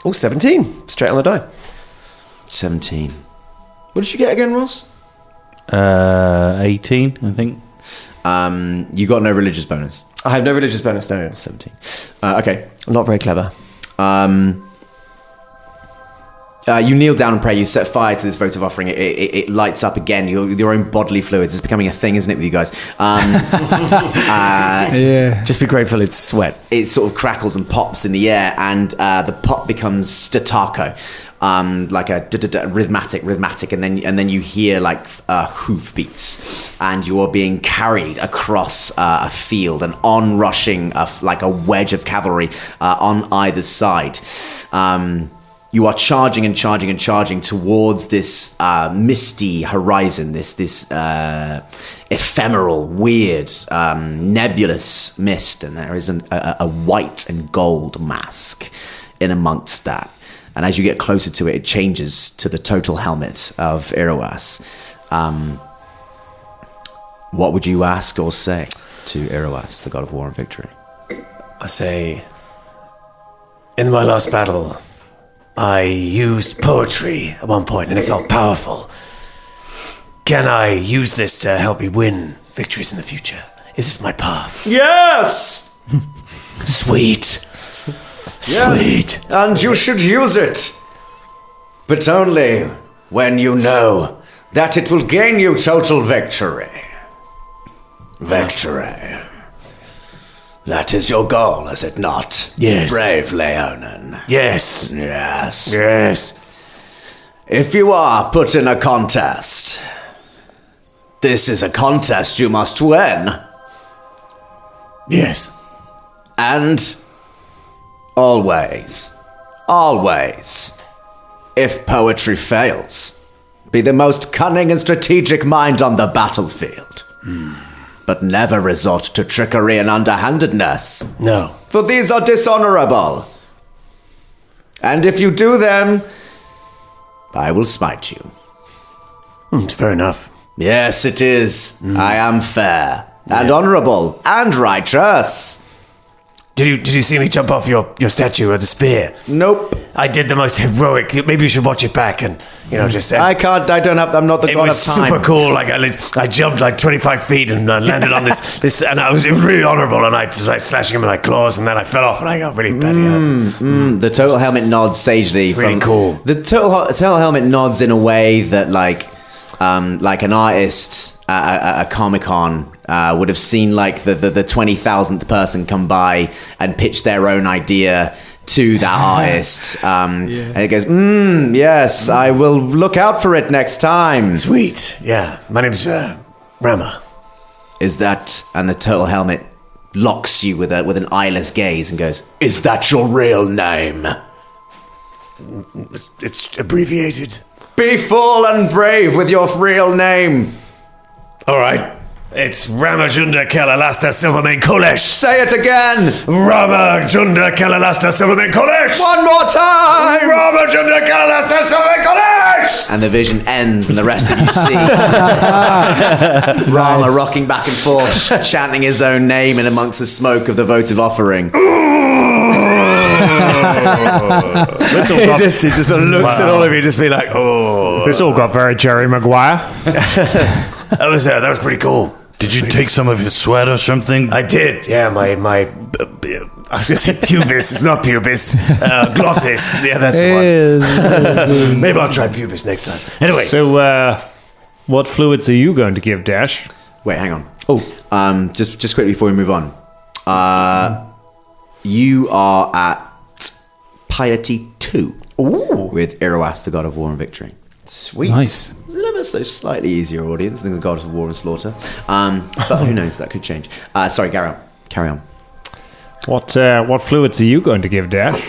Oh, 17. Straight on the die. 17. What did you get again, Ross? 18, I think. You got no religious bonus. I have no religious bonus. No. 17. Okay. I'm not very clever. You kneel down and pray. You set fire to this votive offering. It lights up again. Your own bodily fluids. It's becoming a thing, isn't it, with you guys? Just be grateful it's sweat. It sort of crackles and pops in the air, and the pop becomes staccato, like a rhythmatic, and then you hear like hoof beats, and you are being carried across a field and onrushing like a wedge of cavalry on either side. You are charging towards this misty horizon, this ephemeral, weird, nebulous mist, and there is a white and gold mask in amongst that. And as you get closer to it, it changes to the total helmet of Iroas. What would you ask or say to Iroas, the god of war and victory? I say, in my last battle, I used poetry at one point and it felt powerful. Can I use this to help me win victories in the future? Is this my path? Yes! Sweet. Yes. Sweet. And you should use it. But only when you know that it will gain you total victory. Victory. That is your goal, is it not? Yes. Brave Leonin. Yes. Yes. Yes. If you are put in a contest, this is a contest you must win. Yes. And always, if poetry fails, be the most cunning and strategic mind on the battlefield. But never resort to trickery and underhandedness. No. For these are dishonorable. And if you do them, I will smite you. It's fair enough. Yes, it is. I am fair and honorable and righteous. Did you see me jump off your statue with a spear? Nope. I did the most heroic. Maybe you should watch it back and, just say. I can't. I don't have. I'm not the god of It was time. super cool. Like I jumped like 25 feet and landed on this, and it was really honorable. And I was like slashing him with my claws, and then I fell off and I got really badly hurt. The total helmet nods sagely. Really cool. The total helmet nods in a way that like an artist at a Comic-Con would have seen like the 20,000th person come by and pitch their own idea to that artist. And it goes, yes, I will look out for it next time. Sweet. Yeah. My name's Rama. Is that, and the total helmet locks you with an eyeless gaze and goes, is that your real name? It's abbreviated. Be full and brave with your real name. All right. It's Ramajunda Kalalasta Silvermane Kolesh. Say it again. Ramajunda Kalalasta Silvermane Kolesh. One more time. Ramajunda Kalalasta Silvermane Kolesh. And the vision ends, and the rest of you see Rama rocking back and forth, chanting his own name in amongst the smoke of the votive offering. He just looks at all of you, just be like, oh. This all got very Jerry Maguire. That was pretty cool. Did you take some of his sweat or something? I did, yeah. My I was going to say pubis. It's not pubis. Glottis. Yeah, that's the one. Maybe I'll try pubis next time. Anyway. So, what fluids are you going to give Dash? Wait, hang on. Just quickly before we move on. You are at Piety 2. Ooh. With Iroas, the god of war and victory. Sweet. Nice. It's an ever so slightly easier audience than the god of war and slaughter. But who knows, that could change. Sorry, carry on. What fluids are you going to give Dash?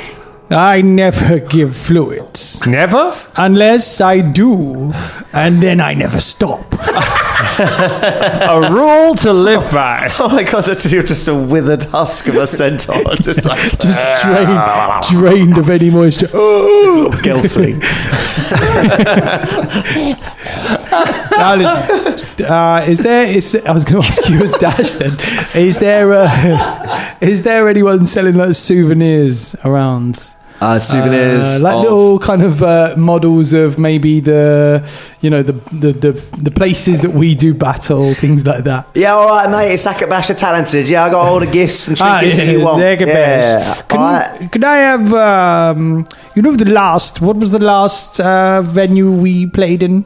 I never give fluids. Never? Unless I do, and then I never stop. A rule to live by. Oh my god, you're just a withered husk of a centaur. Just Drained of any moisture. Oh, Gelfling. Now listen, I was going to ask you as Dash then. Is there anyone selling like souvenirs around? Souvenirs, little kind of models of maybe the places that we do battle, things like that. Yeah, all right, mate. It's Akabash are talented. Yeah, I got all the gifts and trinkets that you want. Can I have what was the last venue we played in?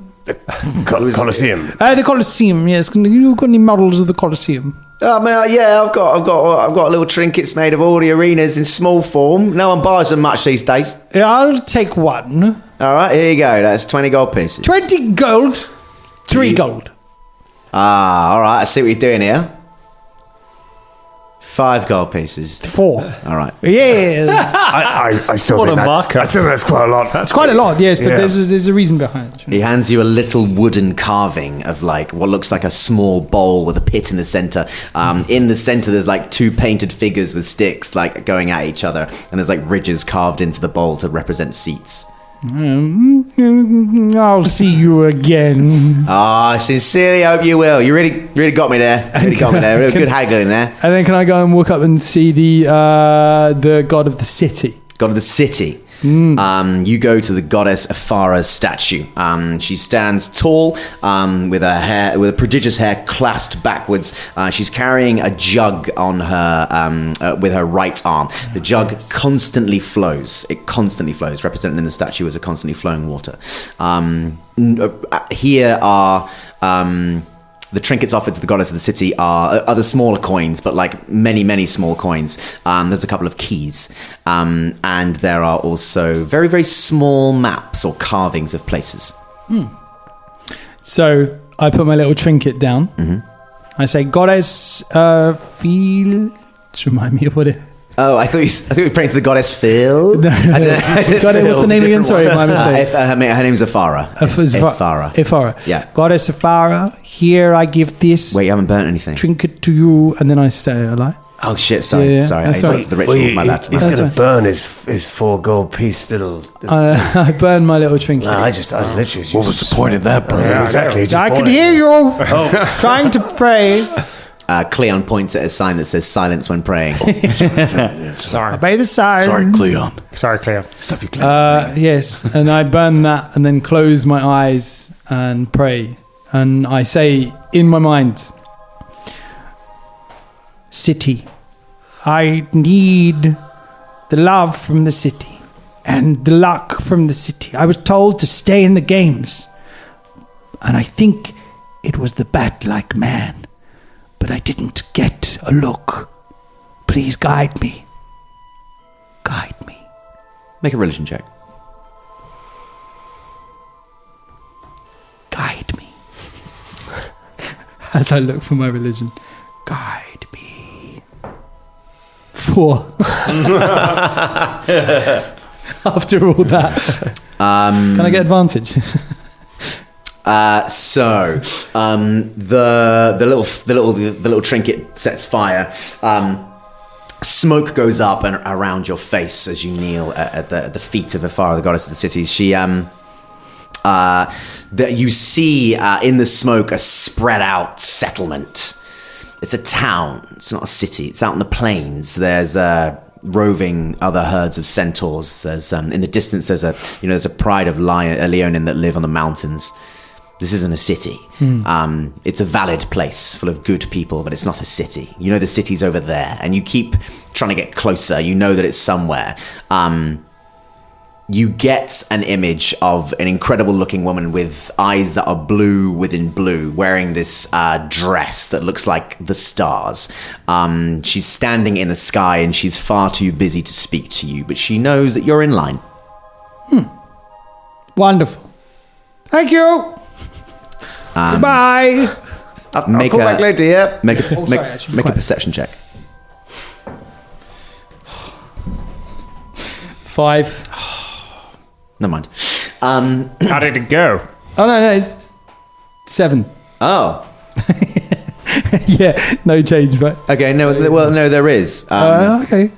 Colosseum. The Colosseum. Yes. You got any models of the Colosseum? Yeah, I've got little trinkets made of all the arenas in small form. No one buys them much these days. Yeah, I'll take one. All right, here you go. That's 20 gold pieces. 20 gold, 3 gold. All right. I see what you're doing here. 5 gold pieces. 4. All right. Yes. I still What think a markup. I still think that's quite a lot. It's quite a lot, yes, but there's a reason behind it. He hands you a little wooden carving of like what looks like a small bowl with a pit in the center. In the center, there's like 2 painted figures with sticks like going at each other, and there's like ridges carved into the bowl to represent seats. I'll see you again. I sincerely hope you will. You really got me there. Real good haggling there. And then can I go and walk up and see the god of the city? God of the city. You go to the goddess Afara's statue. She stands tall, with a prodigious hair clasped backwards. She's carrying a jug on her with her right arm. The jug constantly flows. It constantly flows, represented in the statue as a constantly flowing water. Here are the trinkets offered to the goddess of the city are the smaller coins, but like many small coins. There's a couple of keys, and there are also very, very small maps or carvings of places. So I put my little trinket down. I say, goddess, feel. Just remind me of what it. Oh, I thought you were praying to the goddess Phil. Goddess, what's the name again? Sorry, my mistake. Her name's Afara. Afara. Yeah. Goddess Afara, here I give this. Wait, you haven't burnt anything. Trinket to you, and then I say a lie. Oh shit! Sorry. Yeah, I that's interrupted the ritual. My bad. He's going to burn his 4 gold piece little. I burned my little trinket. I literally. What was the point of that, bro? Yeah, exactly. I could hear you trying to pray. Cleon points at a sign that says "Silence when praying." Sorry. Obey the sign. Sorry, Cleon. Sorry, Cleo. Stop you, Cleon. Yes, and I burn that and then close my eyes and pray. And I say in my mind, city, I need the love from the city and the luck from the city. I was told to stay in the games, and I think it was the bat-like man, but I didn't get a look. Please guide me. Guide me. Make a religion check. Guide me. As I look for my religion. Guide me. 4. After all that. Can I get advantage? The little trinket sets fire. Smoke goes up and around your face as you kneel at the feet of Ifara, the goddess of the cities. She that you see in the smoke a spread out settlement. It's a town. It's not a city. It's out in the plains. There's roving other herds of centaurs. There's in the distance. There's a pride of leonin that live on the mountains. This isn't a city. It's a valid place full of good people, but it's not a city. You know the city's over there, and you keep trying to get closer. You know that it's somewhere. You get an image of an incredible-looking woman with eyes that are blue within blue, wearing this dress that looks like the stars. She's standing in the sky, and she's far too busy to speak to you, but she knows that you're in line. Wonderful. Thank you. Goodbye. I'll call back later, yeah. Make a perception check. 5. Never mind. How did it go? Oh, no, it's 7. Oh. Yeah, no change, right? Okay, no, there is. Okay.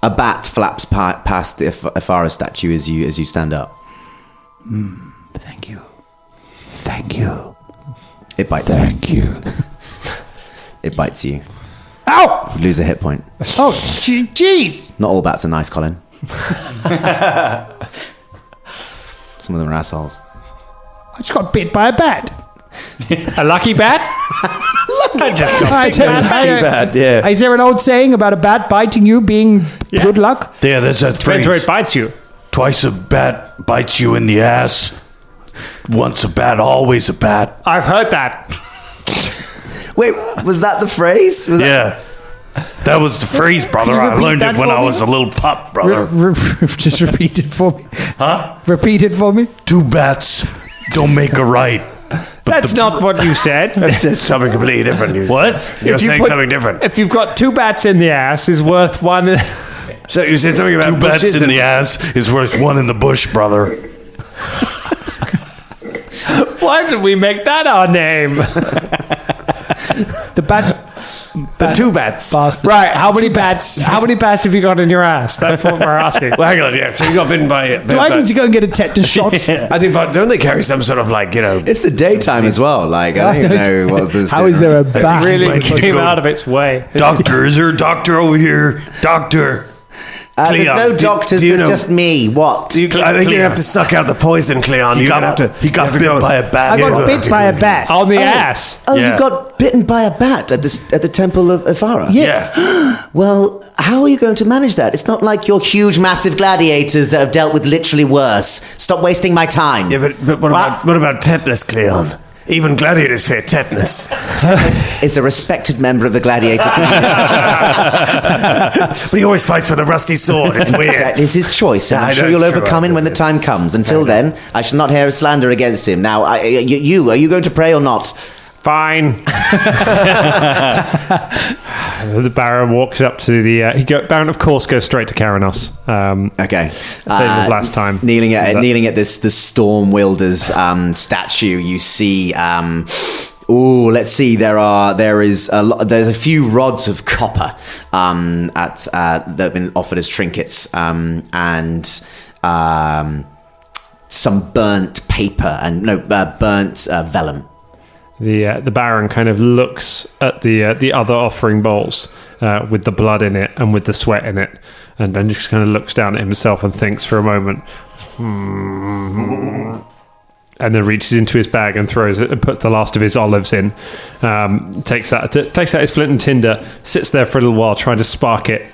A bat flaps past the Ifara statue as you stand up. Thank you. Thank you. It bites Thank you. It bites you. Ow! You lose a hit point. Oh, jeez. Not all bats are nice, Colin. Some of them are assholes. I just got bit by a bat. A lucky bat? I just got Lucky bad, yeah. Is there an old saying about a bat biting you being good luck? Yeah, there's a Depends where it bites you. Twice a bat bites you in the ass. Once a bat, always a bat. I've heard that. Wait, was that the phrase? That was the phrase, brother. I learned it when I was a little pup, brother. Just repeat it for me. Huh? Repeat it for me. 2 bats don't make a right. That's not what you said. That's something completely different. What? You're saying something different. If you've got 2 bats in the ass, is worth 1. So you said something about 2 bats in the ass is worth 1 in the bush, brother. Why did we make that our name? The bat. The 2 bats. Bastard. Right, how many bats have you got in your ass? That's what we're asking. Well, hang on, yeah. So you got bitten by. Do I need to go and get a tetanus shot? I think, but don't they carry some sort of It's the daytime as well. Like, I don't even know what this. How is there a bat? Really came out of its way. Doctor, is there a doctor over here? Doctor. There's no doctors, there's just me. What? I think you have to suck out the poison, Cleon. He got bit by a bat. I got bit by a bat. On the ass. Oh, Yeah. you got bitten by a bat at the temple of Ifara? Yes. Yeah. Well, how are you going to manage that? It's not like you're huge, massive gladiators that have dealt with literally worse. Stop wasting my time. Yeah, but what about tetanus, Cleon? Even gladiators fear tetanus. Tetanus is a respected member of the gladiator community. But he always fights for the rusty sword. It's weird. That is his choice, and Yeah, I'm I sure know you'll it's true. overcome him when the time comes. Until then, I shall not hear a slander against him. Now, are you going to pray or not? Fine. The Baron walks up to the. Baron, of course, goes straight to Karanos. Okay. Same as last time. Kneeling at this Storm Wielder's statue, you see. Let's see. There's a few rods of copper that have been offered as trinkets, and some burnt paper and burnt vellum. The Baron kind of looks at the other offering bowls with the blood in it and with the sweat in it, and then just kind of looks down at himself and thinks for a moment, and then reaches into his bag and throws it and puts the last of his olives in. Takes out his flint and tinder, sits there for a little while trying to spark it.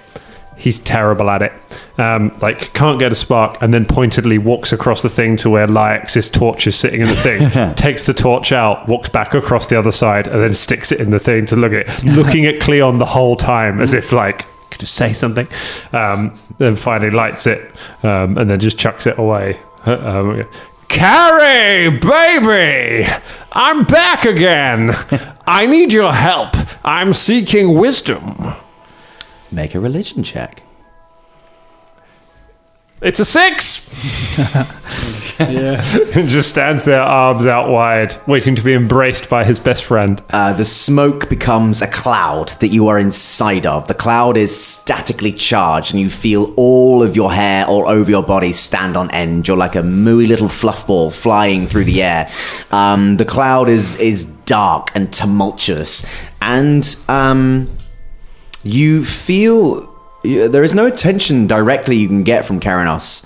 He's terrible at it. Can't get a spark, and then pointedly walks across the thing to where Lyax's torch is sitting in the thing. Takes the torch out, walks back across the other side, and then sticks it in the thing to look at it. Looking at Cleon the whole time as if could you say something? Then finally lights it, and then just chucks it away. Carrie, baby! I'm back again! I need your help. I'm seeking wisdom. Make a religion check. It's a 6! And just stands there, arms out wide, waiting to be embraced by his best friend. The smoke becomes a cloud that you are inside of. The cloud is statically charged, and you feel all of your hair all over your body stand on end. You're like a mooey little fluff ball flying through the air. The cloud is dark and tumultuous, and you feel there is no attention directly you can get from Keranos,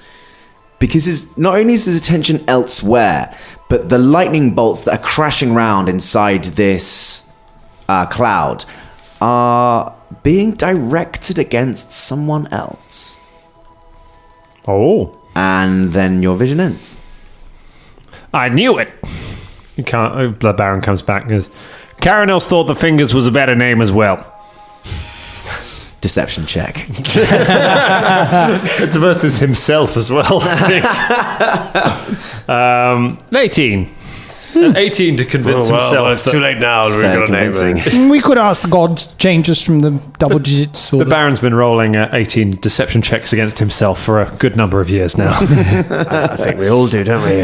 because not only is his attention elsewhere, but the lightning bolts that are crashing around inside this cloud are being directed against someone else. Oh. And then your vision ends. I knew it. You can't. The Baron comes back and goes, Keranos thought the Fingers was a better name as well. Deception check. It's versus himself as well, I think. 18. 18 to convince himself. Well, it's too late now. We're going to name it. We could ask the gods to change us from the double digits. Or The Baron's been rolling 18 deception checks against himself for a good number of years now. I think we all do, don't we?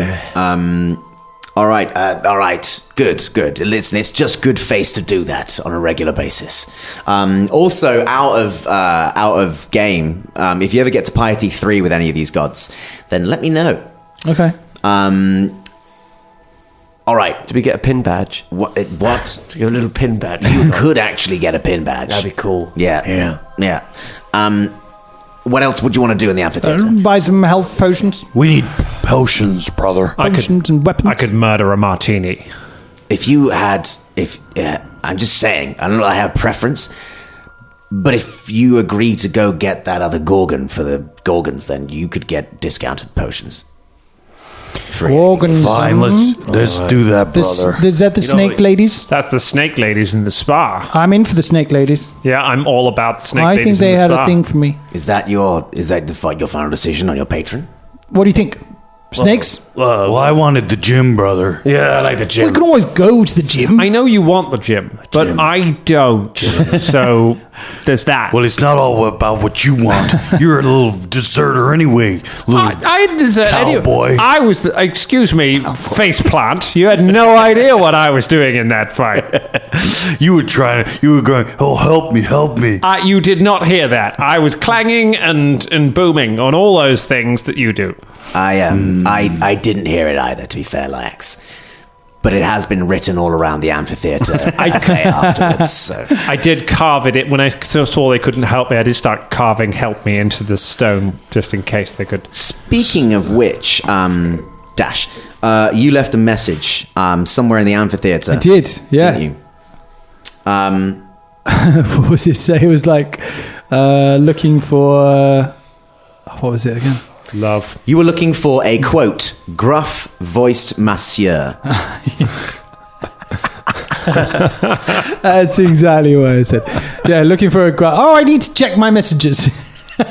All right. Good. Listen, it's just good face to do that on a regular basis. Also, out of game, if you ever get to Piety 3 with any of these gods, then let me know. Okay. All right. Do we get a pin badge? What? To get a little pin badge. You could actually get a pin badge. That'd be cool. Yeah. What else would you want to do in the amphitheater? Buy some health potions. We need potions, brother. Potions and weapons. I could murder a martini. I'm just saying, I don't know, I have preference, but if you agree to go get that other Gorgon for the Gorgons, then you could get discounted potions. Free. Gorgons. Fine, let's do that, brother. Is that the snake ladies? That's the snake ladies in the spa. I'm in for the snake ladies. Yeah, I'm all about snake I ladies think they in the had spa. a thing for me. Is that your final decision on your patron? What do you think? Snakes? Well, I wanted the gym, brother. Yeah, I like the gym. We can always go to the gym. I know you want the gym, but I don't. So there's that. Well, it's not all about what you want. You're a little deserter anyway. I didn't desert cowboy. I was, excuse me, faceplant. You had no idea what I was doing in that fight. You were going, oh, help me. You did not hear that. I was clanging and booming on all those things that you do. I didn't hear it either, to be fair, Lax. But it has been written all around the amphitheater afterwards. So. I did carve it. When I saw they couldn't help me, I did start carving help me into the stone just in case they could. Speaking of which, Dash, you left a message somewhere in the amphitheater. I did, yeah. Didn't you? What was it say? It was like looking for... what was it again? Love. You were looking for a, quote, gruff-voiced masseur. That's exactly what I said. Yeah, looking for a... I need to check my messages. All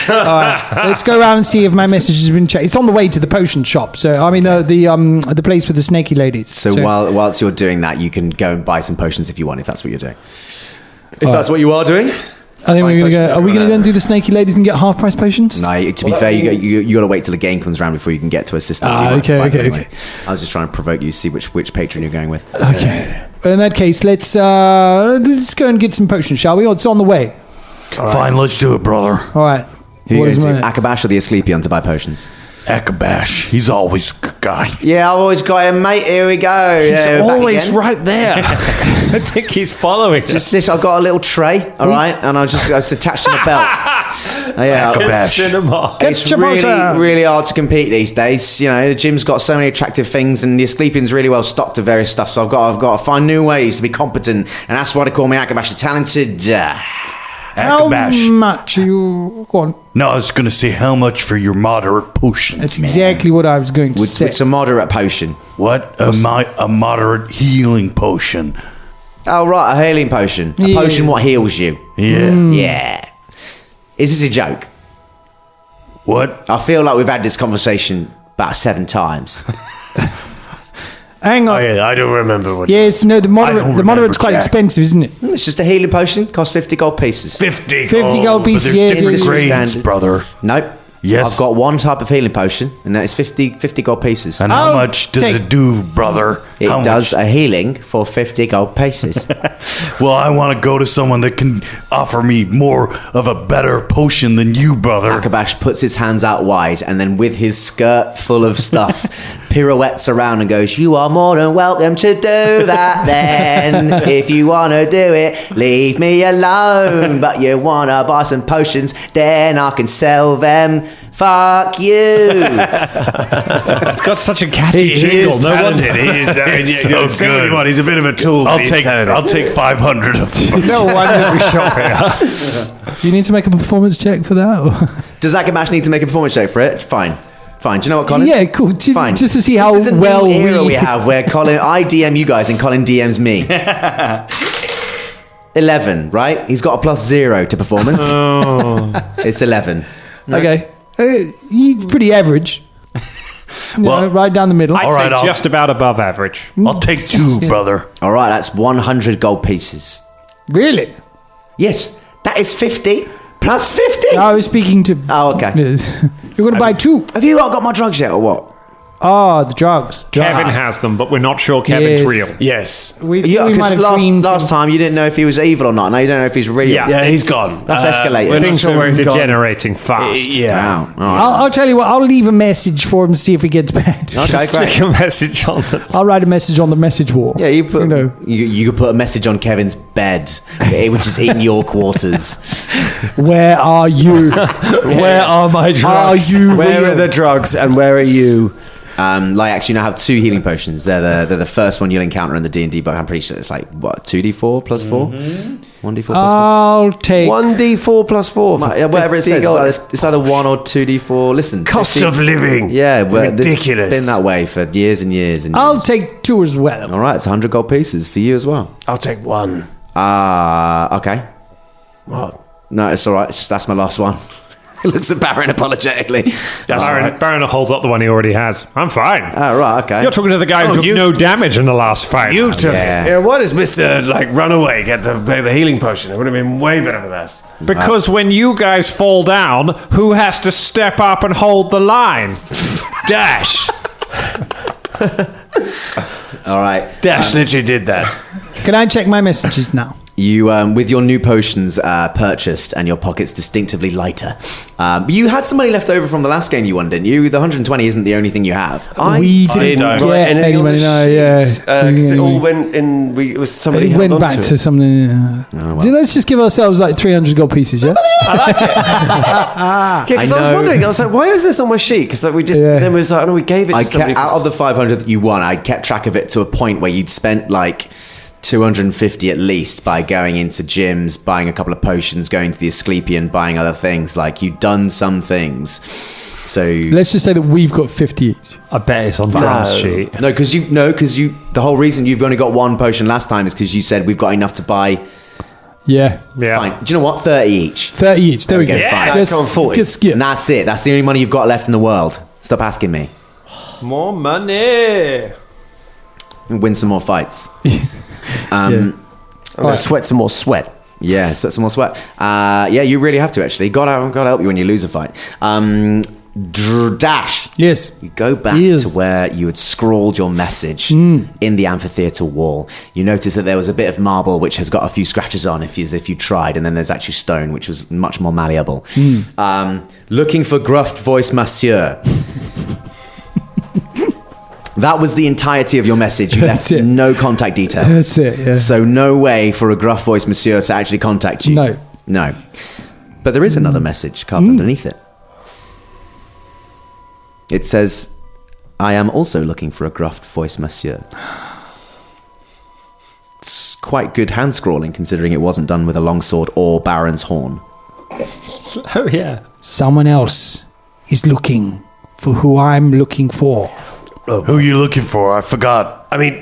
right, let's go around and see if my message has been checked. It's on the way to the potion shop. So, I mean, the place with the snaky ladies. So whilst you're doing that, you can go and buy some potions if you want, if that's what you're doing. If that's what you are doing... I think we're going to go. Are we going to go and do the snaky ladies and get half price potions? No, to be fair, you got to wait till the game comes around before you can get to assist us. Okay. I was just trying to provoke you, see which patron you're going with. Okay. In that case, let's go and get some potions, shall we? Or it's on the way. Fine, let's do it, brother. All right. Who are you going to? Akabash or the Asclepion to buy potions? Akabash. He's always a good guy. Yeah, I've always got him, mate. Here we go. He's always right there. I think he's following just this. I've got a little tray, all right, and it's attached to my belt. Akabash. It's really hard to compete these days. You know, the gym's got so many attractive things, and the Asclepion's really well stocked of various stuff. So I've got to find new ways to be competent, and that's why they call me Akabash, the talented. Akabash. How much are you... Go on. No, I was going to say how much for your moderate potion. That's exactly what I was going to say. It's a moderate potion. What? A moderate healing potion. Oh, right, a healing potion. A potion what heals you. Yeah. Yeah. Is this a joke? What? I feel like we've had this conversation about 7 times. Hang on. Oh, yeah, I don't remember what. Yes, no, the moderate's quite expensive, isn't it? It's just a healing potion. Costs 50 gold pieces. 50 50 gold pieces, But there's yeah. different yeah. grades, Standard. brother. Nope. Yes. I've got one type of healing potion, and that is 50 gold pieces. And how much does it do, brother? It does a healing for 50 gold pieces. Well, I want to go to someone that can offer me more of a better potion than you, brother. Akabash puts his hands out wide, and then with his skirt full of stuff, pirouettes around and goes, "You are more than welcome to do that then. If you want to do it, leave me alone. But you want to buy some potions, then I can sell them. Fuck you." It's got such a catchy jingle. No wonder. He is so good. He's a bit of a tool. I'll take 500 of them. No wonder we shop here. Do you need to make a performance check for that? Or? Does Akabash need to make a performance check for it? Fine. Do you know what, Colin? Yeah, cool. Fine. Just to see how this is a well new era we have where I DM you guys and Colin DMs me. 11, right? He's got a +0 to performance. It's 11. Okay. He's pretty average. Well, right down the middle. I'd say just about above average. I'll take 2, brother. All right, that's 100 gold pieces. Really? Yes, that is 50 plus 50. I was speaking to... Oh, okay. You're going to buy 2. Have you not got my drugs yet, or what? Oh, the drugs. Kevin has them, but we're not sure Kevin's Yes. real. Yes. We Yeah, might because have dreamed... last time you didn't know if he was evil or not. Now you don't know if he's real. Yeah. He's gone. That's escalated. we're not Things sure where are he's gone. degenerating fast. Yeah. Wow. All right. I'll tell you what, I'll leave a message for him to see if he gets back to Okay, Stick great. a message on it. I'll write a message on the message wall. Yeah, you put. know. You could put a message on Kevin's bed, which is in your quarters. Where are you? Where are my drugs? Are you Where real? are the drugs and where are you? Like, you now have 2 healing potions. They're the first one you'll encounter in the D&D book. I'm pretty sure it's like, what, 2d4 plus 4? 1d4 plus 4? I'll take... 1d4 plus 4. Whatever it says. It's either 1 or 2d4. Listen. Cost 50 of living. Yeah, well, Ridiculous. It's been that way for years and years and years. I'll take 2 as well. All right, it's 100 gold pieces for you as well. I'll take 1. Okay. What? No, it's all right. It's just that's my last one. He looks at Baron apologetically. Baron holds up the one he already has. I'm fine. Oh, right, okay. You're talking to the guy who took no damage in the last fight. You took Yeah. it. Yeah, why does Mr. Runaway get the healing potion? It would have been way better with us. Because when you guys fall down, who has to step up and hold the line? Dash. All right. Dash literally did that. Can I check my messages now? You, with your new potions purchased and your pockets distinctively lighter, you had some money left over from the last game you won, didn't you? The 1120 isn't the only thing you have. We didn't get any money, no, yeah. Because it all went in. It was somebody It held went on back to to it. something. Let's just give ourselves like 300 gold pieces, yeah? Yeah, because I was know. wondering. I was like, why is this on my sheet? Because we just then it was like, we gave it to I somebody. kept, out of the 500 that you won, I kept track of it to a point where you'd spent like 250 at least by going into gyms, buying a couple of potions, going to the Asclepian, buying other things. Like, you'd done some things. So Let's just say that we've got 50 each. I bet it's on Drum's sheet. because the whole reason you've only got 1 potion last time is because you said we've got enough to buy. Yeah. Yeah. Fine. Do you know what? 30 each. 30 each. There we go. Okay, fine. Let's- That's on 40. let's skip. And that's it. That's the only money you've got left in the world. Stop asking me. More money. Win some more fights. I'm going to sweat some more sweat. Yeah, sweat some more sweat. Yeah, you really have to, actually. God help you when you lose a fight. Dash. Yes. You go back Yes. to where you had scrawled your message in the amphitheatre wall. You notice that there was a bit of marble which has got a few scratches on as if you tried, and then there's actually stone which was much more malleable. Looking for gruff-voiced monsieur. That was the entirety of your message. You left it. no contact details. That's it, yeah. So no way for a gruff-voiced monsieur to actually contact you. No. No. But there is another message carved underneath it. It says, I am also looking for a gruff-voiced monsieur. It's quite good hand-scrawling, considering it wasn't done with a longsword or Baron's horn. Oh, yeah. Someone else is looking for who I'm looking for. Who are you looking for? I forgot. I mean,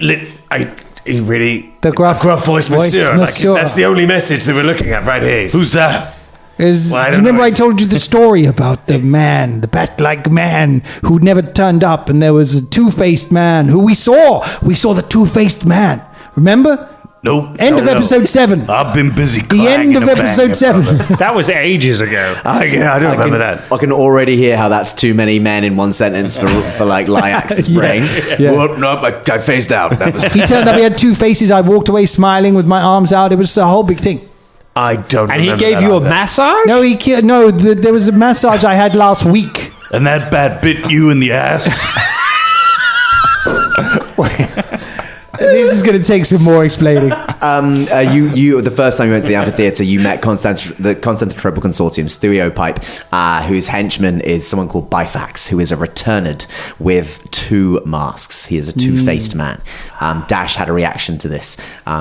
he really The gruff voice monsieur. Like, monsieur. that's the only message that we're looking at right here. Who's that? Is, Well, I you don't remember know. I told you the story about the man, the bat-like man who never turned up, and there was a two-faced man who we saw. We saw the two-faced man. Remember? Nope. End of episode 7. I've been busy. The end of episode 7. That was ages ago. I don't remember that. I can already hear how that's too many men in one sentence for like Lyax's brain. Yeah. Well, no, I phased out. That was. He turned up, he had 2 faces. I walked away smiling with my arms out. It was a whole big thing. I don't. And he remember gave that you a either. massage? No, there was a massage I had last week. And that bat bit you in the ass. This is going to take some more explaining. You the first time you went to the amphitheatre, you met the Constantinople Consortium, Stuio Pipe, whose henchman is someone called Bifax, who is a returned with 2 masks. He is a 2-faced man. Dash had a reaction to this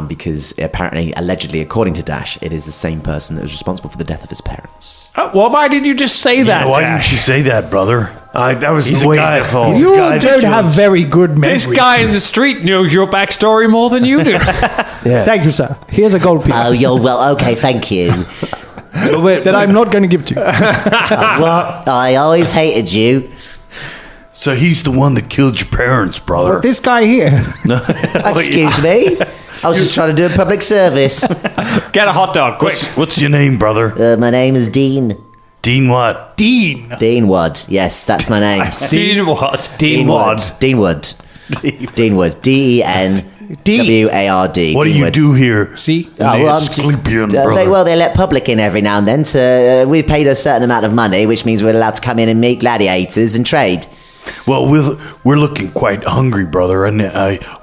because apparently, allegedly, according to Dash, it is the same person that was responsible for the death of his parents. Well, why did you just say that, Why Dash? didn't you say that, brother? That was He's the a way guy. fault. You don't have very good memory. This guy in the street knows your backstory more than you do. Thank you, sir. Here's a gold piece Oh, you're well. Okay, thank you. that I'm not going to give to you. What? I always hated you. So he's the one that killed your parents, brother. But this guy here. Excuse me. I was just trying to do a public service. Get a hot dog, quick. What's your name, brother? My name is Dean. Dean what? Dean. Dean Wood. Yes, that's my name. Dean what? Dean Wood. Dean Wood. Dean Wood. DENWARD. What do you do here? See? In the Asclepian, brother? They let public in every now and then. We've paid a certain amount of money, which means we're allowed to come in and meet gladiators and trade. Well, we're looking quite hungry, brother, and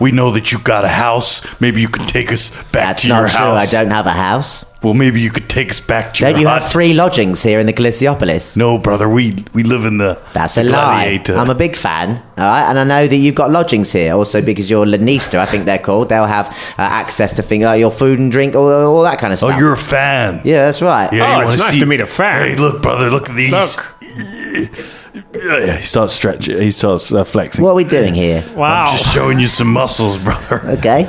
we know that you got a house. Maybe you could take us back That's to your not true. house. I don't have a house. Well, maybe you could take us back to Don't your you hut. have free lodgings here in the Glyciopolis? No, brother, we live in the That's the a lie. gladiator. I'm a big fan, all right? And I know that you've got lodgings here. Also, because you're Lanista, I think they're called. They'll have access to things like your food and drink, all that kind of stuff. Oh, you're a fan. Yeah, that's right. Yeah, Oh, you it's wanna nice to meet a fan. Hey, look, brother, look at these. Look. He starts stretching. He starts flexing. What are we doing here? Wow. I'm just showing you some muscles, brother. Okay.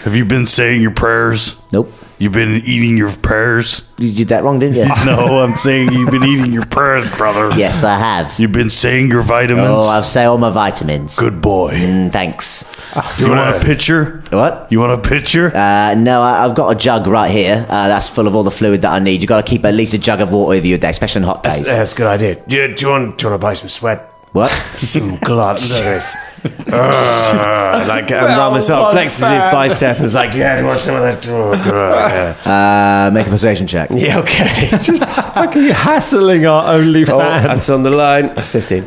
Have you been saying your prayers? Nope. You've been eating your prayers? You did that wrong, didn't you? No, I'm saying you've been eating your prayers, brother. Yes, I have. You've been saying your vitamins? Oh, I'll say all my vitamins. Good boy. Thanks. You want a picture? What? You want a picture? No, I've got a jug right here. That's full of all the fluid that I need. You've got to keep at least a jug of water with you a day, especially on hot days. That's a good idea. Do you want to buy some sweat? What? Some blood. Look at this. Like Rama sort of flexes his bicep and is like, yeah, do you want some of that? Yeah. Make a persuasion check. Yeah, okay. Just fucking hassling our only Oh, fan. that's on the line. That's 15.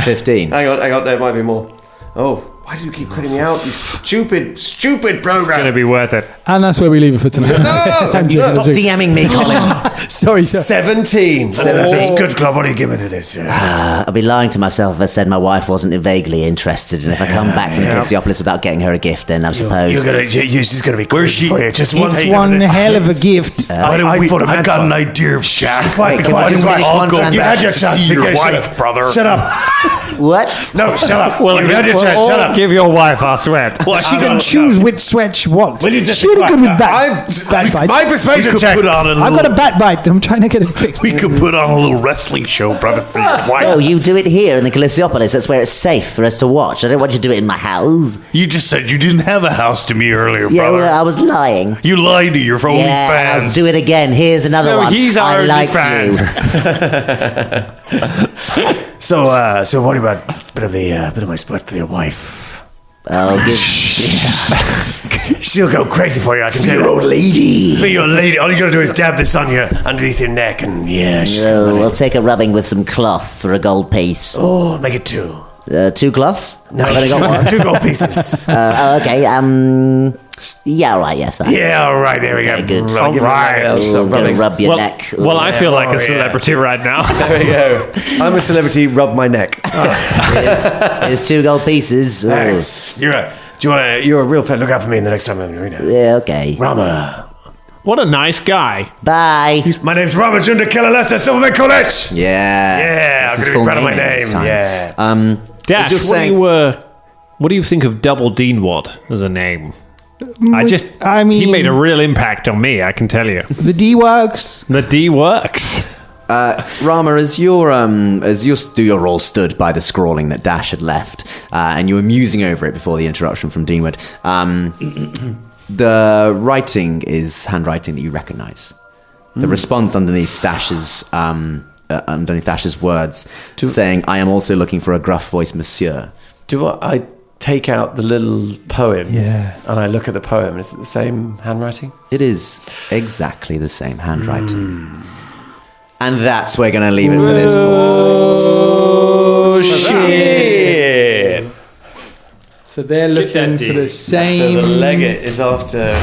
15. Hang on, there might be more. Oh, why do you keep quitting me out, you stupid program? Going to be worth it. And that's where we leave it for tonight. Stop DMing me, Colin. Sorry, sir. 17. Good club. What are you giving to this? Yeah. I'd be lying to myself if I said my wife wasn't vaguely interested, and if I come back from the Glyciopolis without getting her a gift, then I suppose... She's going to be Where's crazy she? for you. Just one It's second. one hell of a gift. I got an idea, Jack. Wait, can I just finish one I'll go transaction? back had your to chance. see your Shut wife, up. brother. Shut up. What? No, shut up. Well, you had your chance. all Shut up. give your wife our sweat. She can choose which sweat she wants. Will you just She's really good with quiet? bat It's bites. my We persuasion could check. put on a I've got a little. bat bite. I'm trying to get it fixed. We could put on a little wrestling show, brother, for your wife. Oh, you do it here in the Glyciopolis. That's where it's safe for us to watch. I don't want you to do it in my house. You just said you didn't have a house to me earlier, Yeah, brother. well, I was lying. You lied to your only Yeah, I'll fans. do it again. Here's another No, one. he's our I only like fan. you. So what about a bit of my sweat for your wife? I'll give... She'll go crazy for you. I can tell you. old lady. For your lady, all you got to do is dab this on you underneath your neck, and yeah, she's Oh, we'll take a rubbing with some cloth for a gold piece. oh, make it 2. 2 cloths? No, I've only got one. 2 gold pieces. Okay, yeah, all right, yeah, fine. Yeah, all right, there we go. Okay, good. Right, give me Right. else, Ooh, I'm gonna rubbing. rub your neck. Well, I feel like Oh, a celebrity right now. There we go. I'm a celebrity. Rub my neck. Here's 2 gold pieces. Ooh. Thanks. You're a real fan. Look out for me in the next time I'm in the arena. Yeah, okay. Rama. What a nice guy. Bye. My name's Rama Junda Kilalesa Silverman College. Yeah. Yeah, That's I'm his gonna be full proud of my name name. this time. Yeah. Dash, you're saying- what do you think of Double Dean Wad as a name? I mean, he made a real impact on me, I can tell you. The D works. The D works. Rama, as you're all stood by the scrawling that Dash had left, and you were musing over it before the interruption from Deanwood, The writing is handwriting that you recognise. The response underneath Dash's words saying, "I am also looking for a gruff voice, monsieur." Do I take out the little poem Yeah. and I look at the poem? Is it the same handwriting? It is exactly the same handwriting. And that's where we're going to leave it for this Oh, shit! So they're looking for the same. So the legate is after